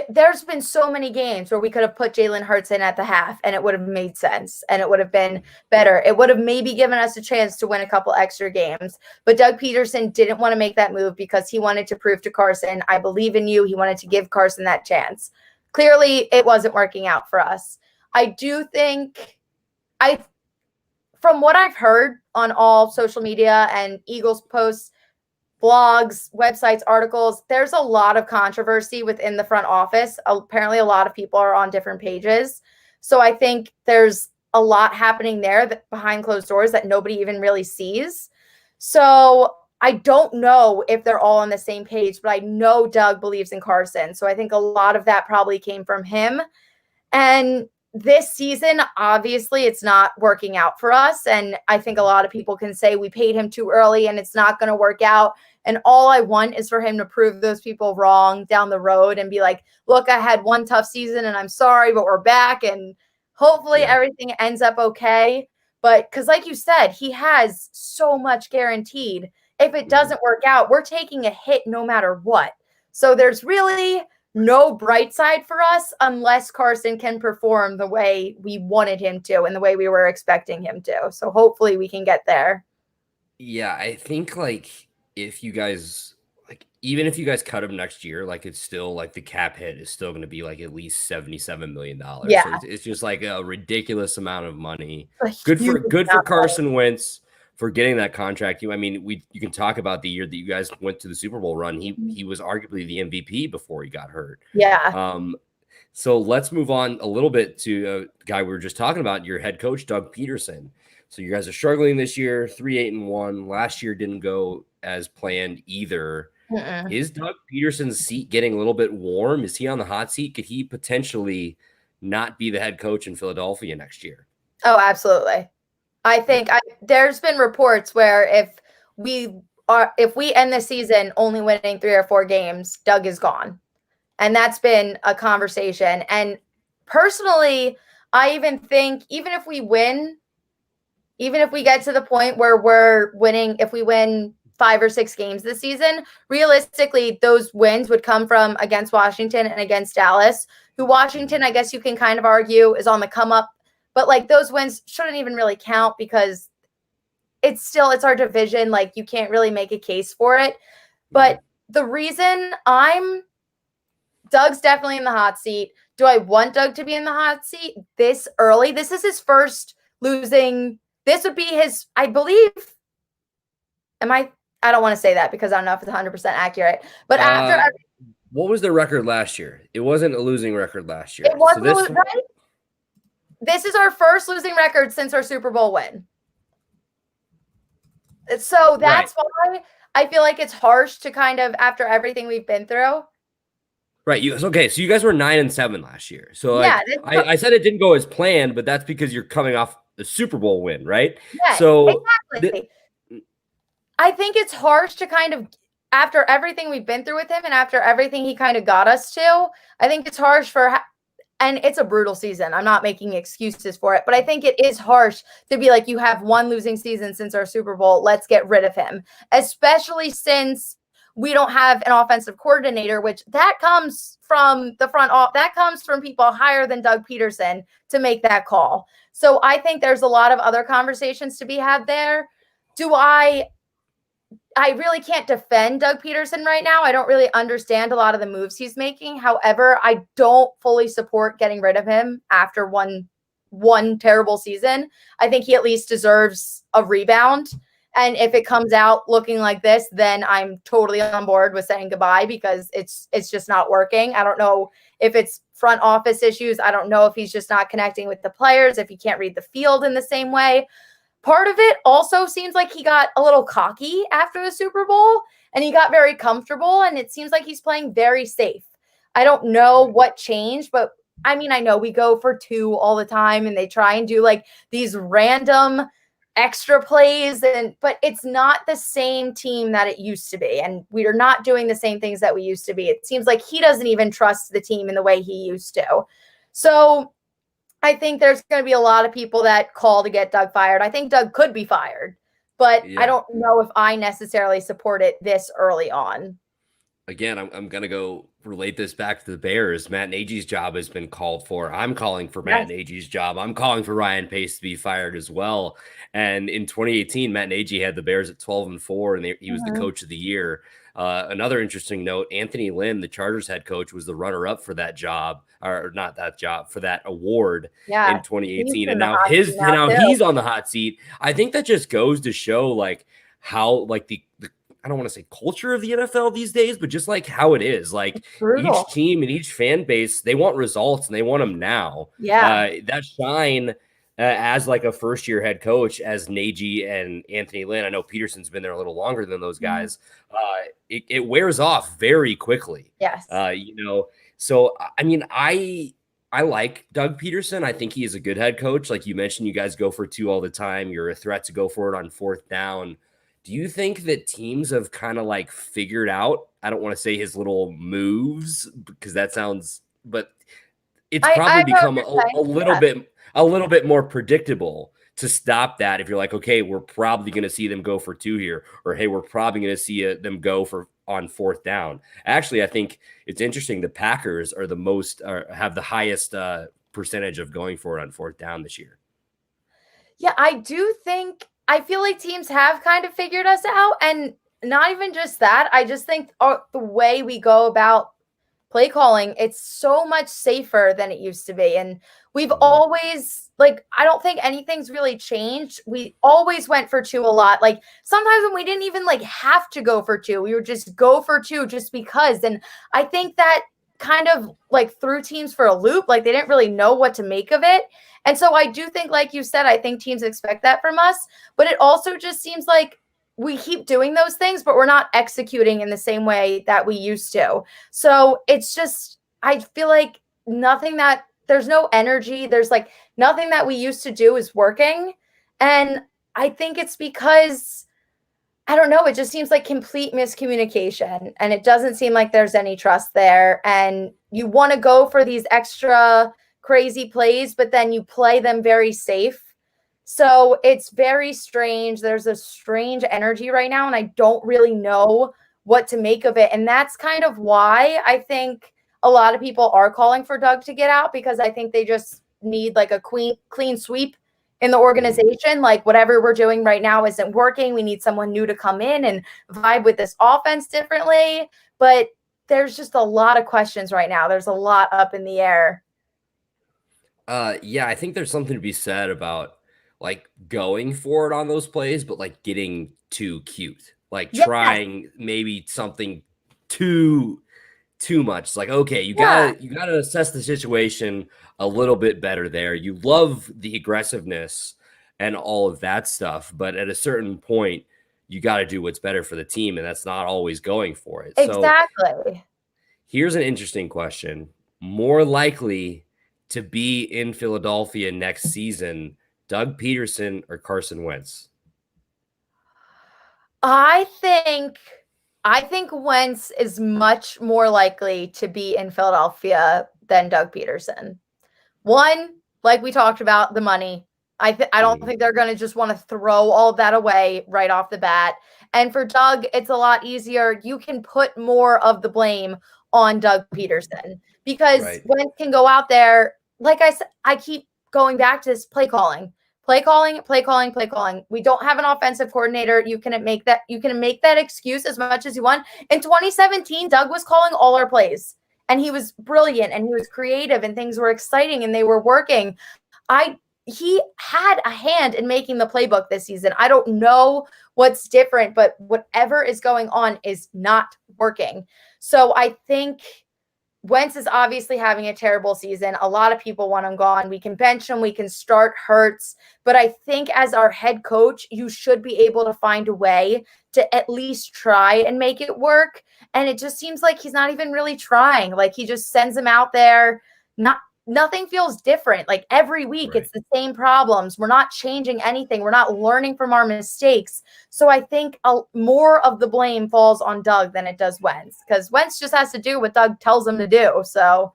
There's been so many games where we could have put Jalen Hurts in at the half and it would have made sense and it would have been better. It would have maybe given us a chance to win a couple extra games. But Doug Pederson didn't want to make that move because he wanted to prove to Carson, I believe in you. He wanted to give Carson that chance. Clearly, it wasn't working out for us. I do think from what I've heard on all social media and Eagles posts, blogs, websites, articles, there's a lot of controversy within the front office. Apparently, a lot of people are on different pages. So I think there's a lot happening there that behind closed doors that nobody even really sees. So I don't know if they're all on the same page, but I know Doug believes in Carson. So I think a lot of that probably came from him. And this season, obviously, it's not working out for us. And I think a lot of people can say we paid him too early and it's not going to work out. And all I want is for him to prove those people wrong down the road and be like, look, I had one tough season and I'm sorry, but we're back. And hopefully everything ends up okay. But because like you said, he has so much guaranteed. If it doesn't work out, we're taking a hit no matter what. So there's really no bright side for us unless Carson can perform the way we wanted him to and the way we were expecting him to. So hopefully we can get there. Yeah, I think if you guys even if you guys cut him next year, it's still the cap hit is still going to be at least $77 million. Yeah. So it's just a ridiculous amount of money. Good for Carson Wentz for getting that contract. You can talk about the year that you guys went to the Super Bowl run. He was arguably the MVP before he got hurt. Yeah. So let's move on a little bit to the guy we were just talking about, your head coach, Doug Pederson. So you guys are struggling this year, 3-8-1. Last year didn't go as planned either. Is Doug Pederson's seat getting a little bit warm? Is he on the hot seat? Could he potentially not be the head coach in Philadelphia next year? Oh, absolutely. I think there's been reports where if we end the season only winning 3 or 4 games, Doug is gone. And that's been a conversation. And personally, I even think even if we get to the point where we're winning, if we win 5 or 6 games this season, realistically, those wins would come from against Washington and against Dallas, who Washington, I guess you can kind of argue, is on the come up. But like those wins shouldn't even really count because it's our division. Like you can't really make a case for it. But the reason Doug's definitely in the hot seat. Do I want Doug to be in the hot seat this early? This is his first losing. This would be his, I believe. I don't want to say that because I don't know if it's 100% accurate. But what was the record last year? It wasn't a losing record last year. It wasn't right? This is our first losing record since our Super Bowl win. So that's why I feel like it's harsh to kind of, after everything we've been through. Right. Okay. So you guys were 9-7 last year. So like, I said it didn't go as planned, but that's because you're coming off the Super Bowl win, right? Yeah. So exactly. I think it's harsh to kind of, after everything we've been through with him and after everything he kind of got us to, I think it's harsh and it's a brutal season. I'm not making excuses for it, but I think it is harsh to be like, you have one losing season since our Super Bowl. Let's get rid of him, especially since we don't have an offensive coordinator, which that comes from the front off. That comes from people higher than Doug Pederson to make that call. So I think there's a lot of other conversations to be had there. I really can't defend Doug Pederson right now. I don't really understand a lot of the moves he's making. However, I don't fully support getting rid of him after one terrible season. I think he at least deserves a rebound. And if it comes out looking like this, then I'm totally on board with saying goodbye because it's just not working. I don't know if it's front office issues. I don't know if he's just not connecting with the players, if he can't read the field in the same way. Part of it also seems like he got a little cocky after the Super Bowl and he got very comfortable and it seems like he's playing very safe. I don't know what changed, but I mean, I know we go for 2 all the time and they try and do like these random extra plays but it's not the same team that it used to be. And we are not doing the same things that we used to be. It seems like he doesn't even trust the team in the way he used to. So I think there's going to be a lot of people that call to get Doug fired. I think Doug could be fired, but I don't know if I necessarily support it this early on. Again, I'm going to go relate this back to the Bears. Matt Nagy's job has been called for. I'm calling for Matt Nagy's job. I'm calling for Ryan Pace to be fired as well. And in 2018, Matt Nagy had the Bears at 12-4, and he was the coach of the year. Another interesting note, Anthony Lynn, the Chargers head coach, was the runner-up for that job, or not that job, for that award in 2018. And now he's on the hot seat. I think that just goes to show like how like the I don't want to say culture of the NFL these days, but just like how it is. Like each team and each fan base, they want results and they want them now. Yeah. That shine as like a first-year head coach as Nagy and Anthony Lynn. I know Pederson's been there a little longer than those guys. It wears off very quickly. Yes. So I mean, I like Doug Pederson. I think he is a good head coach. Like you mentioned, you guys go for 2 all the time. You're a threat to go for it on 4th down. Do you think that teams have kind of like figured out, I don't want to say his little moves because that sounds, but it's probably become a little bit more predictable to stop that. If you're like, okay, we're probably going to see them go for 2 here, or, hey, we're probably going to see them go for on 4th down. Actually, I think it's interesting. The Packers are have the highest percentage of going for it on 4th down this year. Yeah, I feel like teams have kind of figured us out, and not even just that. I just think the way we go about play calling, it's so much safer than it used to be. And we've always, like, I don't think anything's really changed. We always went for 2 a lot. Like sometimes when we didn't even like have to go for 2, we would just go for 2 just because. And I think that kind of like threw teams for a loop. Like they didn't really know what to make of it. And so I do think, like you said, I think teams expect that from us, but it also just seems like we keep doing those things, but we're not executing in the same way that we used to. So it's just, I feel like there's no energy. There's like nothing that we used to do is working. And I think it's because, I don't know, it just seems like complete miscommunication, and it doesn't seem like there's any trust there. And you want to go for these extra crazy plays, but then you play them very safe. So it's very strange. There's a strange energy right now, and I don't really know what to make of it. And that's kind of why I think a lot of people are calling for Doug to get out, because I think they just need like a clean sweep in the organization. Like whatever we're doing right now isn't working. We need someone new to come in and vibe with this offense differently. But there's just a lot of questions right now. There's a lot up in the air. Yeah, I think there's something to be said about like going for it on those plays, but like getting too cute, like trying maybe something too much. It's like, okay, you gotta assess the situation a little bit better there. You love the aggressiveness and all of that stuff, but at a certain point, you got to do what's better for the team, and that's not always going for it. Exactly. So here's an interesting question. More likely to be in Philadelphia next season, Doug Pederson or Carson Wentz? I think Wentz is much more likely to be in Philadelphia than Doug Pederson. One, like we talked about, the money. I don't think they're going to just want to throw all of that away right off the bat. And for Doug, it's a lot easier. You can put more of the blame on Doug Pederson, because Wentz can go out there. Like I said, I keep going back to this play calling. We don't have an offensive coordinator. You can make that excuse as much as you want. In 2017, Doug was calling all our plays, and he was brilliant, and he was creative, and things were exciting, and they were working. He had a hand in making the playbook this season. I don't know what's different, but whatever is going on is not working. So I think Wentz is obviously having a terrible season. A lot of people want him gone. We can bench him. We can start Hurts. But I think as our head coach, you should be able to find a way to at least try and make it work. And it just seems like he's not even really trying. Like he just sends him out there. Nothing feels different. Like every week, It's the same problems. We're not changing anything. We're not learning from our mistakes. So I think more of the blame falls on Doug than it does Wentz, because Wentz just has to do what Doug tells him to do. So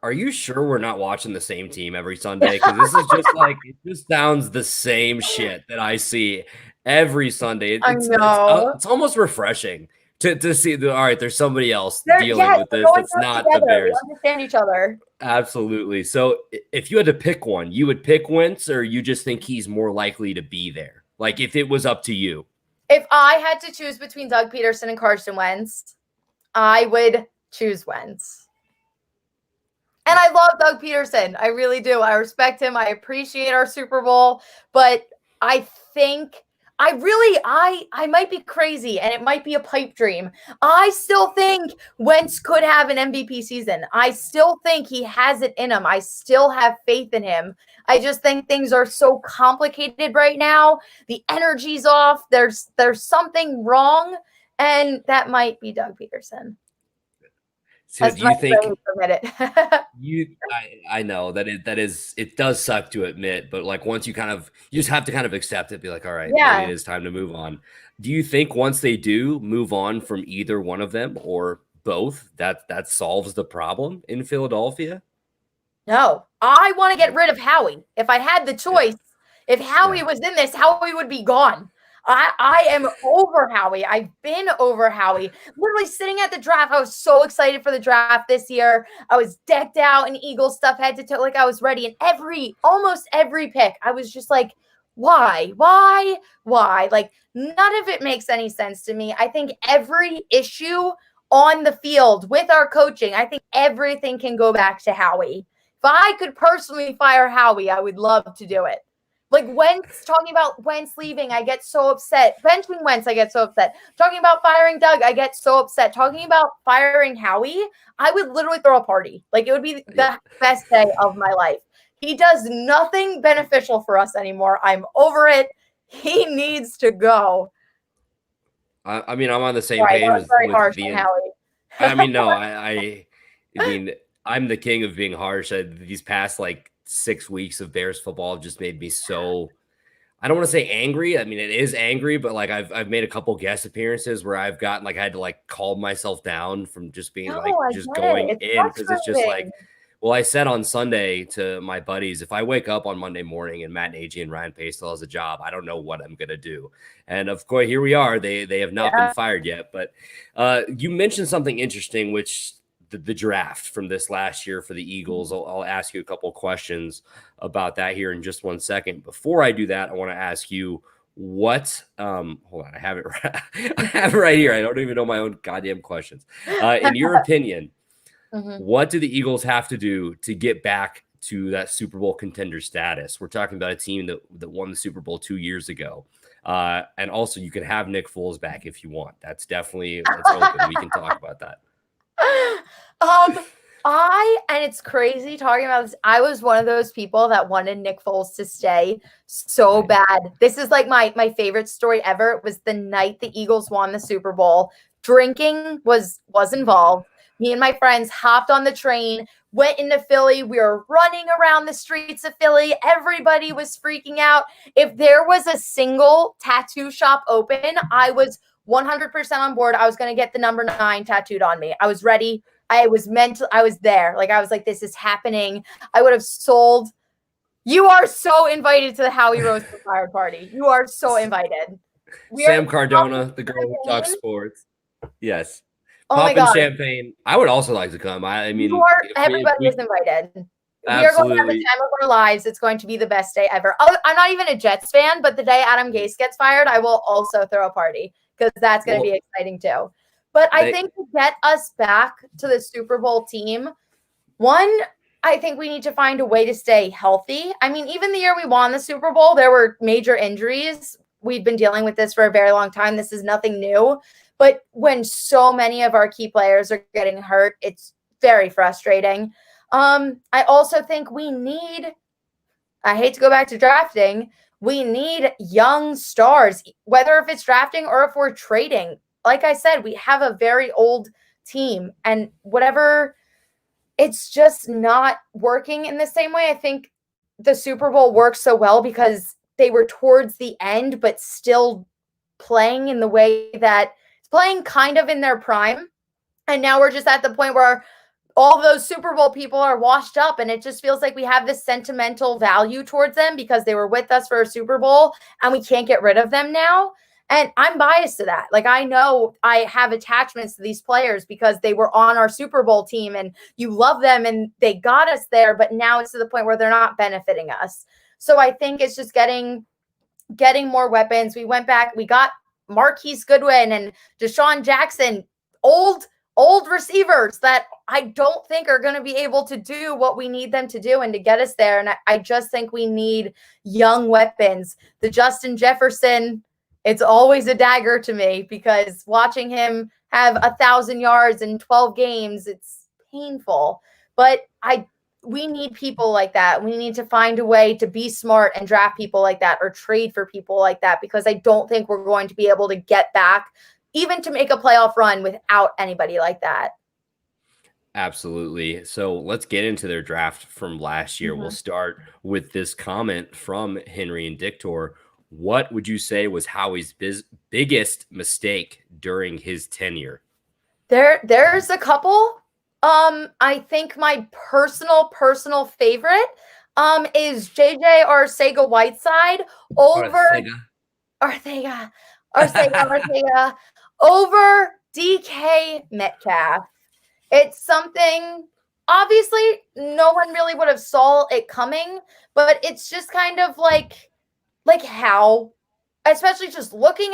are you sure we're not watching the same team every Sunday? Because this is just like, it just sounds the same shit that I see every Sunday. It's almost refreshing to see all right, there's somebody else dealing with this. It's not the Bears. We understand each other. Absolutely. So if you had to pick one, you would pick Wentz, or you just think he's more likely to be there? Like if it was up to you. If I had to choose between Doug Pederson and Carson Wentz, I would choose Wentz. And I love Doug Pederson. I really do. I respect him. I appreciate our Super Bowl, but I think I might be crazy, and it might be a pipe dream. I still think Wentz could have an MVP season. I still think he has it in him. I still have faith in him. I just think things are so complicated right now. The energy's off. There's something wrong, and that might be Doug Pederson. So do you think I know that it does suck to admit, but like once you just have to kind of accept it, be like, all right, maybe it is time to move on. Do you think once they do move on from either one of them or both, that solves the problem in Philadelphia? No, I want to get rid of Howie. If I had the choice, if Howie was in this, Howie would be gone. I am over Howie. I've been over Howie. Literally sitting at the draft, I was so excited for the draft this year. I was decked out in Eagles stuff, head to toe, like I was ready. And almost every pick, I was just like, why? Like none of it makes any sense to me. I think every issue on the field with our coaching, I think everything can go back to Howie. If I could personally fire Howie, I would love to do it. Like Wentz, talking about Wentz leaving, I get so upset. Benching Wentz, I get so upset. Talking about firing Doug, I get so upset. Talking about firing Howie, I would literally throw a party. Like it would be the best day of my life. He does nothing beneficial for us anymore. I'm over it. He needs to go. I mean, I'm on the same page with harsh the. Howie. I mean, no, I mean, I'm the king of being harsh. These past like 6 weeks of Bears football have just made me so. I don't want to say angry. I mean, it is angry, but like I've made a couple guest appearances where I've gotten like I had to like calm myself down from just being just going in because it's just like. Well, I said on Sunday to my buddies, if I wake up on Monday morning and Matt Nagy and Ryan Pace still has a job, I don't know what I'm going to do. And of course, here we are. They have not been fired yet. But you mentioned something interesting, which the draft from this last year for the Eagles. I'll ask you a couple of questions about that here in just 1 second. Before I do that, I want to ask you what hold on, I have it right here. I don't even know my own goddamn questions. In your opinion, what do the Eagles have to do to get back to that Super Bowl contender status? We're talking about a team that won the Super Bowl 2 years ago. And also you can have Nick Foles back if you want. That's open. We can talk about that. And it's crazy talking about this. I was one of those people that wanted Nick Foles to stay so bad. This is like my favorite story ever. It was the night the Eagles won the Super Bowl. Drinking was involved. Me and my friends hopped on the train, went into Philly. We were running around the streets of Philly. Everybody was freaking out. If there was a single tattoo shop open, I was 100% on board. I was going to get the number 9 tattooed on me. I was ready. I was there. Like, I was like, this is happening. I would have sold. You are so invited to the Howie Roast Fire Party. You are so invited. Sam Cardona, the girl who talks sports. Yes. Oh my God. Champagne. I would also like to come. I mean, everybody is invited. Absolutely. We are going to have the time of our lives. It's going to be the best day ever. I'm not even a Jets fan, but the day Adam Gase gets fired, I will also throw a party because that's going to be exciting too. But I think to get us back to the Super Bowl team, I think we need to find a way to stay healthy. I mean, even the year we won the Super Bowl, there were major injuries. We've been dealing with this for a very long time. This is nothing new. But when so many of our key players are getting hurt, it's very frustrating. I also think I hate to go back to drafting, we need young stars, whether if it's drafting or if we're trading. Like I said, we have a very old team and it's just not working in the same way. I think the Super Bowl works so well because they were towards the end, but still playing in the way that playing kind of in their prime. And now we're just at the point where all those Super Bowl people are washed up and it just feels like we have this sentimental value towards them because they were with us for a Super Bowl and we can't get rid of them now. And I'm biased to that. Like, I know I have attachments to these players because they were on our Super Bowl team and you love them and they got us there, but now it's to the point where they're not benefiting us. So I think it's just getting more weapons. We went back, we got Marquise Goodwin and Deshaun Jackson, old receivers that I don't think are going to be able to do what we need them to do and to get us there. And I just think we need young weapons. The Justin Jefferson, it's always a dagger to me because watching him have 1,000 yards in 12 games, it's painful. But we need people like that. We need to find a way to be smart and draft people like that or trade for people like that because I don't think we're going to be able to get back even to make a playoff run without anybody like that. Absolutely. So let's get into their draft from last year. We'll start with this comment from Henry and Dictor. What would you say was Howie's biggest mistake during his tenure? There's a couple. I think my personal favorite is JJ Arcega-Whiteside over Arcega over DK Metcalf. It's something, obviously, no one really would have saw it coming, but it's just kind of like how especially just looking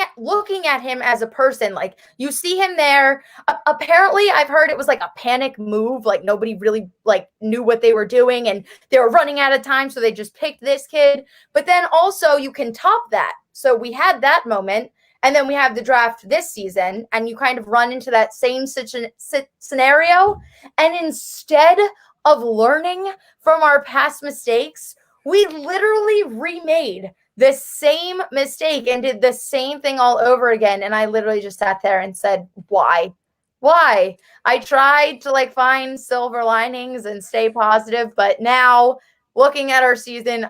at him as a person. Like, you see him there. Apparently, I've heard it was like a panic move. Like, nobody really like knew what they were doing, and they were running out of time, so they just picked this kid. But then also, you can top that. So we had that moment, and then we have the draft this season, and you kind of run into that same scenario. And instead of learning from our past mistakes, we literally remade the same mistake and did the same thing all over again. And I literally just sat there and said, why? Why? I tried to like find silver linings and stay positive, but now looking at our season,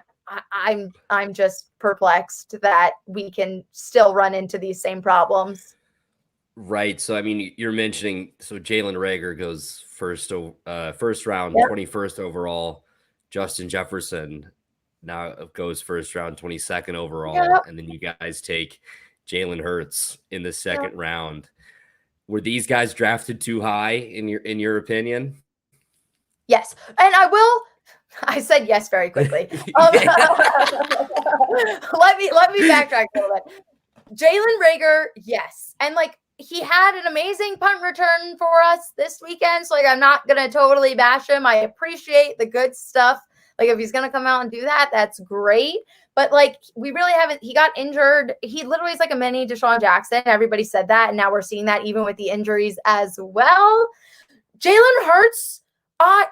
I'm just perplexed that we can still run into these same problems. Right. So, I mean, you're mentioning, so Jalen Reagor goes first round, Yep. 21st overall. Justin Jefferson now goes first round, 22nd overall. Yep. And then you guys take Jalen Hurts in the second round. Were these guys drafted too high in your opinion? Yes. And I said yes very quickly. Let me backtrack a little bit. Jalen Reagor, yes. And like, he had an amazing punt return for us this weekend. So like, I'm not going to totally bash him. I appreciate the good stuff. Like, if he's going to come out and do that, that's great. But like, we really haven't, he got injured. He literally is like a mini Deshaun Jackson. Everybody said that. And now we're seeing that even with the injuries as well. Jalen Hurts,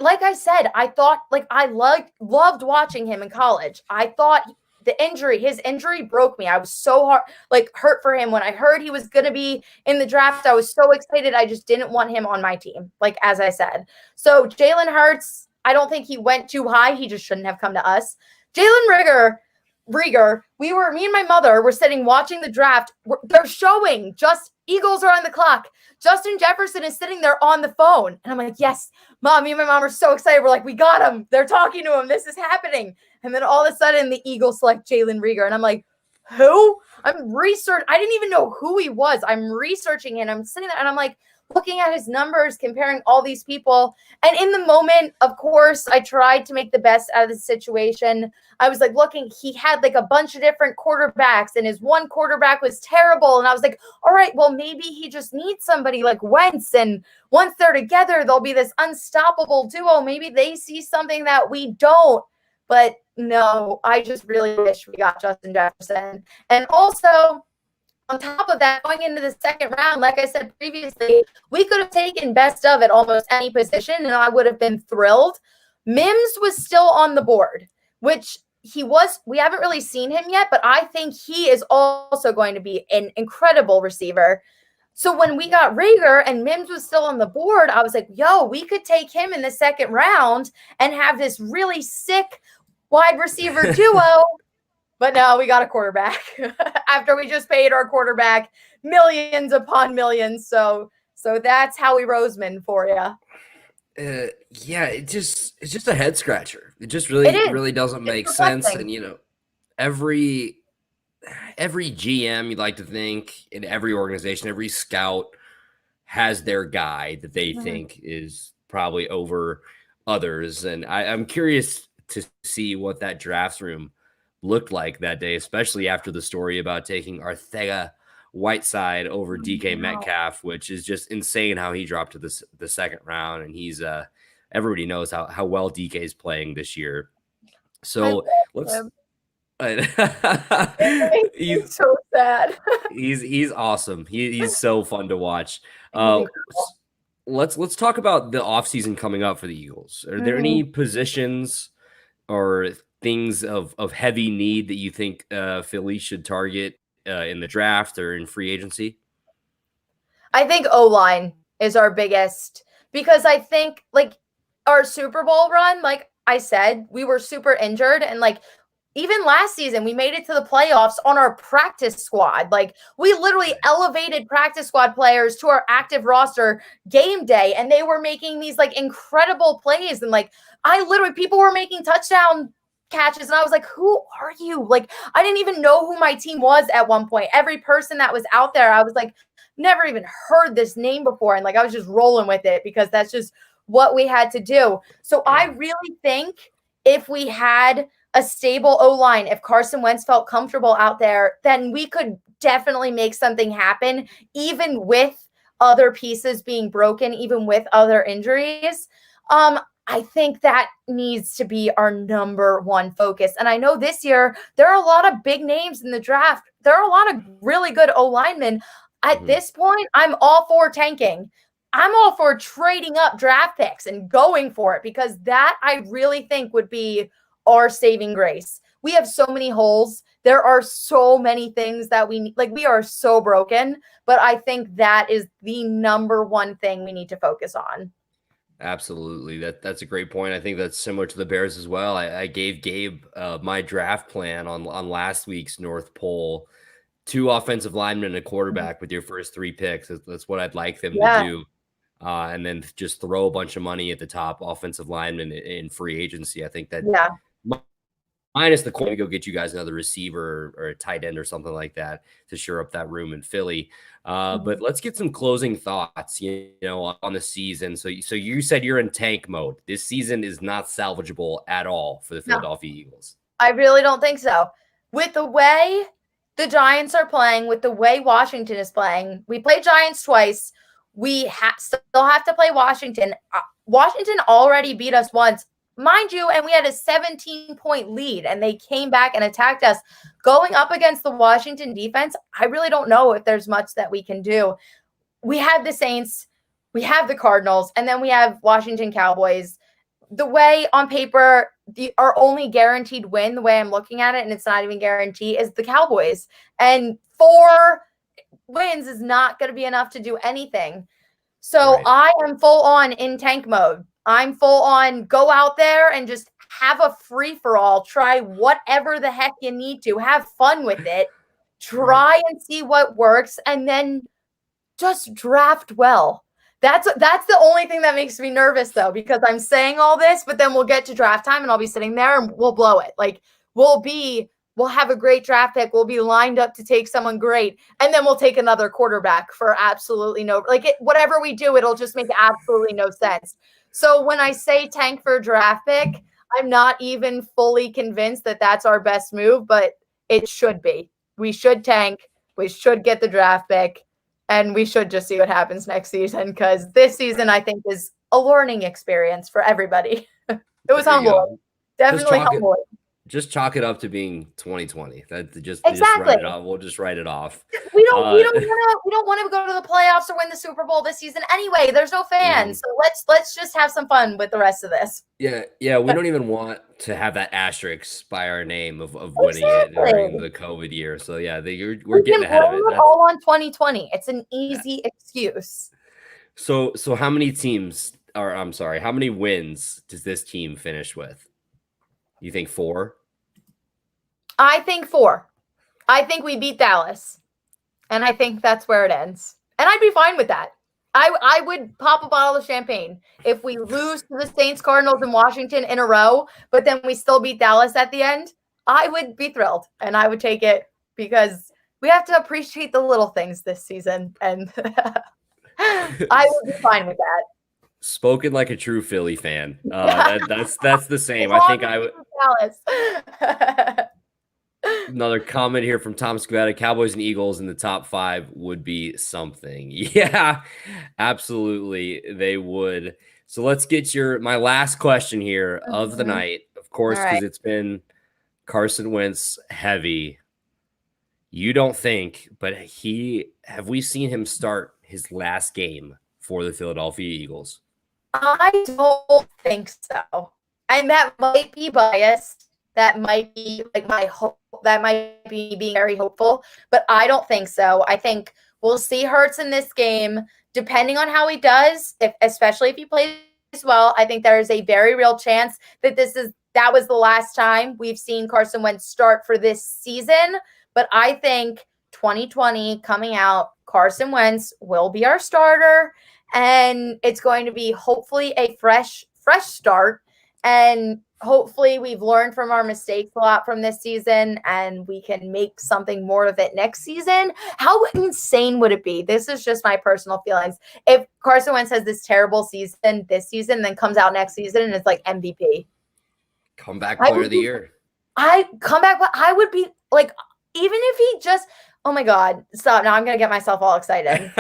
like I said, I thought like I loved watching him in college. I thought his injury broke me. I was so hurt for him. When I heard he was going to be in the draft, I was so excited. I just didn't want him on my team, like, as I said. So Jalen Hurts, I don't think he went too high. He just shouldn't have come to us. Jalen Reagor, me and my mother were sitting watching the draft. They're showing just Eagles are on the clock. Justin Jefferson is sitting there on the phone. And I'm like, yes, Mom, me and my mom are so excited. We're like, we got him. They're talking to him. This is happening. And then all of a sudden the Eagles select Jalen Reagor. And I'm like, who? I didn't even know who he was. I'm researching it. I'm sitting there and I'm like, looking at his numbers, comparing all these people. And in the moment, of course, I tried to make the best out of the situation. I was like looking, he had like a bunch of different quarterbacks and his one quarterback was terrible. And I was like, all right, well, maybe he just needs somebody like Wentz. And once they're together, they'll be this unstoppable duo. Maybe they see something that we don't. But no, I just really wish we got Justin Jefferson. And also, on top of that, going into the second round, like I said previously, we could have taken best of at almost any position, and I would have been thrilled. Mims was still on the board, which we haven't really seen him yet, but I think he is also going to be an incredible receiver. So when we got Reagor and Mims was still on the board, I was like, yo, we could take him in the second round and have this really sick wide receiver duo. But no, we got a quarterback after we just paid our quarterback millions upon millions. So that's Howie Roseman for you. Yeah, it's just a head scratcher. It just really doesn't make sense. And every GM, you'd like to think, in every organization, every scout has their guy that they think is probably over others. And I'm curious to see what that draft room looked like that day, especially after the story about taking Arcega-Whiteside over DK Metcalf, which is just insane how he dropped to the second round. And he's everybody knows how well DK is playing this year. So he's so sad. he's awesome. He's so fun to watch. Let's talk about the offseason coming up for the Eagles. Are there any positions or things of heavy need that you think Philly should target in the draft or in free agency? I think O-line is our biggest, because I think like our Super Bowl run, like I said, we were super injured, and like even last season we made it to the playoffs on our practice squad. Like, we literally elevated practice squad players to our active roster game day, and they were making these like incredible plays. And like, people were making touchdown catches, and I was like, who are you? Like, I didn't even know who my team was at one point. Every person that was out there, I was like, never even heard this name before. And like, I was just rolling with it because that's just what we had to do. So I really think if we had a stable O-line, if Carson Wentz felt comfortable out there, then we could definitely make something happen, even with other pieces being broken, even with other injuries. I think that needs to be our number one focus. And I know this year there are a lot of big names in the draft. There are a lot of really good O-linemen. At this point, I'm all for tanking. I'm all for trading up draft picks and going for it, because that I really think would be our saving grace. We have so many holes. There are so many things that we are so broken, but I think that is the number one thing we need to focus on. Absolutely. That's a great point. I think that's similar to the Bears as well. I gave Gabe my draft plan on last week's North Pole. 2 offensive linemen and a quarterback with your first 3 picks. That's what I'd like them to do. And then just throw a bunch of money at the top offensive lineman in free agency. I think that minus the coin to go get you guys another receiver or a tight end or something like that to shore up that room in Philly. But let's get some closing thoughts, on the season. So you said you're in tank mode. This season is not salvageable at all for the Philadelphia Eagles. I really don't think so. With the way the Giants are playing, with the way Washington is playing, we played Giants twice. We still have to play Washington. Washington already beat us once, mind you, and we had a 17-point lead, and they came back and attacked us. Going up against the Washington defense, I really don't know if there's much that we can do. We have the Saints, we have the Cardinals, and then we have Washington Cowboys. The way on paper, our only guaranteed win, the way I'm looking at it, and it's not even guaranteed, is the Cowboys. And 4 wins is not going to be enough to do anything. So I am full on in tank mode. I'm full on go out there and just have a free-for-all. Try whatever the heck you need to. Have fun with it. Try and see what works, and then just draft well. That's the only thing that makes me nervous, though, because I'm saying all this, but then we'll get to draft time and I'll be sitting there and we'll blow it. Like we'll have a great draft pick. We'll be lined up to take someone great, and then we'll take another quarterback for absolutely no, whatever we do, it'll just make absolutely no sense. So when I say tank for a draft pick, I'm not even fully convinced that that's our best move, but it should be. We should tank. We should get the draft pick, and we should just see what happens next season, because this season, I think, is a learning experience for everybody. It was humbling. Definitely humbling. Just chalk it up to being 2020. That just exactly. Just write it off. We'll just write it off. We don't want to go to the playoffs or win the Super Bowl this season anyway. There's no fans, so let's just have some fun with the rest of this. Yeah. We don't even want to have that asterisk by our name of winning it during the COVID year. So yeah, we're getting ahead of it. That's all on 2020. It's an easy excuse. So how many how many wins does this team finish with? You think 4? I think 4. I think we beat Dallas, and I think that's where it ends. And I'd be fine with that. I would pop a bottle of champagne if we lose to the Saints, Cardinals, and Washington in a row, but then we still beat Dallas at the end. I would be thrilled, and I would take it, because we have to appreciate the little things this season, and I would be fine with that. Spoken like a true Philly fan. That's the same. I think I would. Another comment here from Tom Scavetta. Cowboys and Eagles in the top 5 would be something. Yeah, absolutely. They would. So let's get my last question here of the night, of course, because it's been Carson Wentz heavy. You don't think, but have we seen him start his last game for the Philadelphia Eagles? I don't think so. And that might be biased. That might be my hope. That might be being very hopeful, but I don't think so. I think we'll see Hurts in this game, depending on how he does, especially if he plays well. I think there is a very real chance that that was the last time we've seen Carson Wentz start for this season. But I think 2020 coming out, Carson Wentz will be our starter, and it's going to be hopefully a fresh start. And hopefully we've learned from our mistakes a lot from this season, and we can make something more of it next season. How insane would it be? This is just my personal feelings. If Carson Wentz has this terrible season this season, then comes out next season and it's like MVP. Comeback player of the year. I would be like, even if he just, oh my God, stop. Now I'm going to get myself all excited.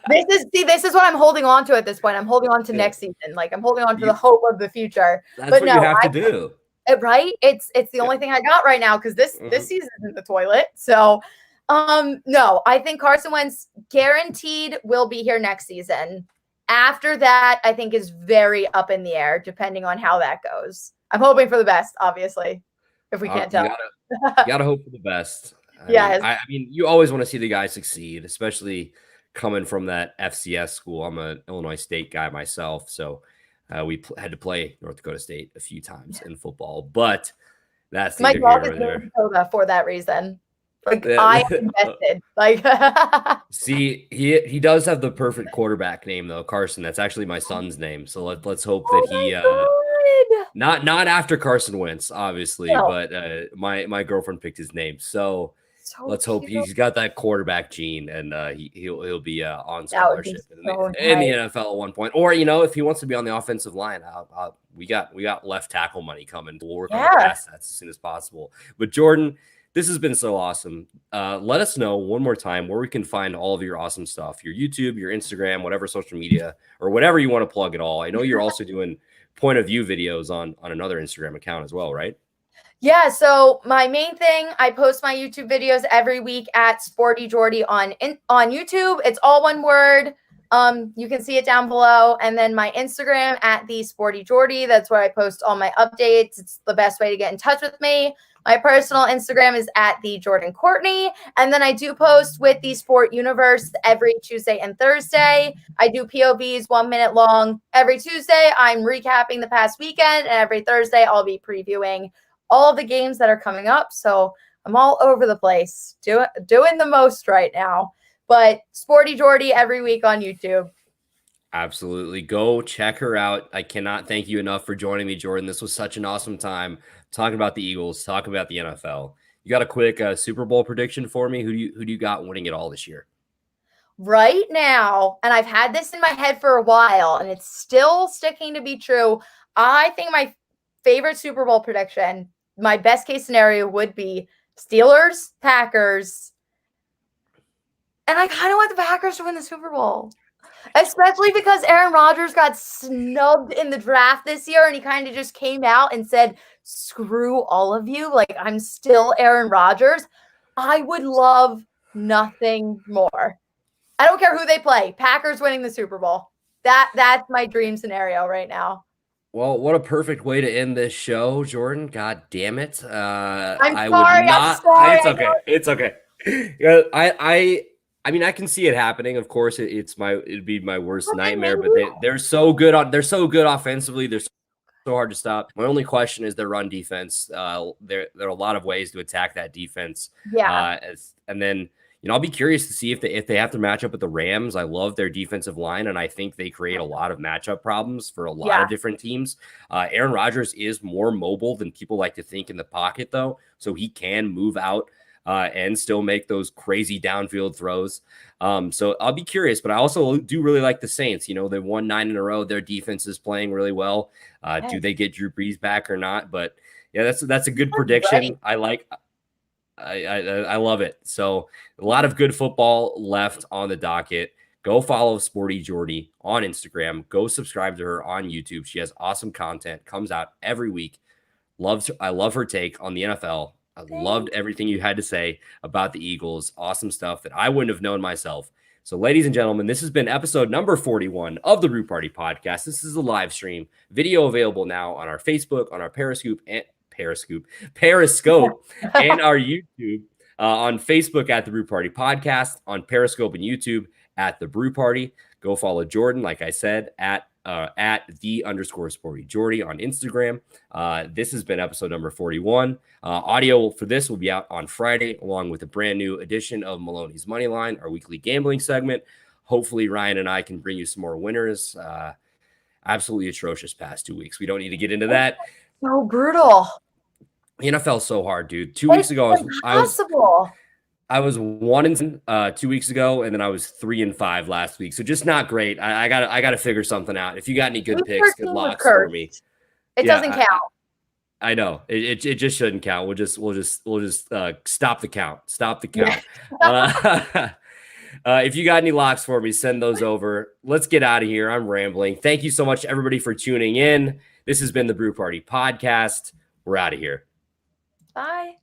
This is what I'm holding on to at this point. I'm holding on to next season. Like, I'm holding on to the hope of the future. That's what you have to do. Right? It's the only thing I got right now, because this season is in the toilet. So, no, I think Carson Wentz guaranteed will be here next season. After that, I think is very up in the air, depending on how that goes. I'm hoping for the best, obviously, if we can't tell. You gotta hope for the best. I mean, you always want to see the guy succeed, especially coming from that FCS school. I'm an Illinois State guy myself, so we had to play North Dakota State a few times in football. But that's my dog is in Dakota for that reason. Like, I invested. Like, see, he does have the perfect quarterback name though, Carson. That's actually my son's name. So let's hope that he not after Carson Wentz, obviously, but my girlfriend picked his name. So let's hope he's got that quarterback gene, and he'll be on scholarship in the NFL at one point. Or if he wants to be on the offensive line, we got left tackle money coming. We'll work on the pass as soon as possible. But Jordyn, this has been so awesome. Let us know one more time where we can find all of your awesome stuff, your YouTube, your Instagram, whatever social media, or whatever you want to plug at all. I know you're also doing point of view videos on another Instagram account as well, right? Yeah, so my main thing, I post my YouTube videos every week at Sporty Jordy on YouTube. It's all one word. You can see it down below. And then my Instagram at the Sporty Jordy. That's where I post all my updates. It's the best way to get in touch with me. My personal Instagram is at the Jordyn Courtney. And then I do post with the Sport Universe every Tuesday and Thursday. I do POVs 1 minute long. Every Tuesday, I'm recapping the past weekend. And every Thursday, I'll be previewing all of the games that are coming up. So I'm all over the place, doing the most right now. But Sporty Jordy every week on YouTube. Absolutely. Go check her out. I cannot thank you enough for joining me, Jordyn. This was such an awesome time talking about the Eagles, talking about the NFL. You got a quick Super Bowl prediction for me? Who do you got winning it all this year? Right now, and I've had this in my head for a while, and it's still sticking to be true. I think my favorite Super Bowl prediction, my best case scenario, would be Steelers, Packers. And I kind of want the Packers to win the Super Bowl. Especially because Aaron Rodgers got snubbed in the draft this year, and he kind of just came out and said, screw all of you. Like, I'm still Aaron Rodgers. I would love nothing more. I don't care who they play. Packers winning the Super Bowl. That's my dream scenario right now. Well, what a perfect way to end this show, Jordyn. God damn it. I'm sorry. It's okay. I mean, I can see it happening. Of course, it'd be my worst nightmare. But they're so good. They're so good offensively. They're so hard to stop. My only question is their run defense. There are a lot of ways to attack that defense. Yeah. And then I'll be curious to see if they have to match up with the Rams. I love their defensive line, and I think they create a lot of matchup problems for a lot of different teams. Aaron Rodgers is more mobile than people like to think in the pocket, though, so he can move out and still make those crazy downfield throws. So I'll be curious, but I also do really like the Saints. They've won 9 in a row. Their defense is playing really well. Do they get Drew Brees back or not? But yeah, that's a good prediction. Right. I love it. So a lot of good football left on the docket. Go follow Sporty Jordy on Instagram. Go subscribe to her on YouTube. She has awesome content, comes out every week. I love her take on the NFL. I loved everything you had to say about the Eagles. Awesome stuff that I wouldn't have known myself. So, ladies and gentlemen, this has been episode number 41 of the Brew Party Podcast. This is a live stream. Video available now on our Facebook, on our Periscope, and our YouTube. On Facebook at the Brew Party Podcast, on Periscope and YouTube at the Brew Party. Go follow Jordyn, like I said, at @the_Sporty Jordy on Instagram. This has been episode number 41. Audio for this will be out on Friday, along with a brand new edition of Maloney's Moneyline, our weekly gambling segment. Hopefully, Ryan and I can bring you some more winners. Absolutely atrocious past 2 weeks. We don't need to get into that. So brutal. The NFL is so hard, dude. 2 weeks ago, I was 1-10 2 weeks ago, and then I was 3-5 last week. So just not great. I gotta figure something out. If you got any good picks, good luck for me. It doesn't count. I know it just shouldn't count. We'll just stop the count. Stop the count. Yeah. If you got any locks for me, send those over. Let's get out of here. I'm rambling. Thank you so much, everybody, for tuning in. This has been the Brew Party Podcast. We're out of here. Bye.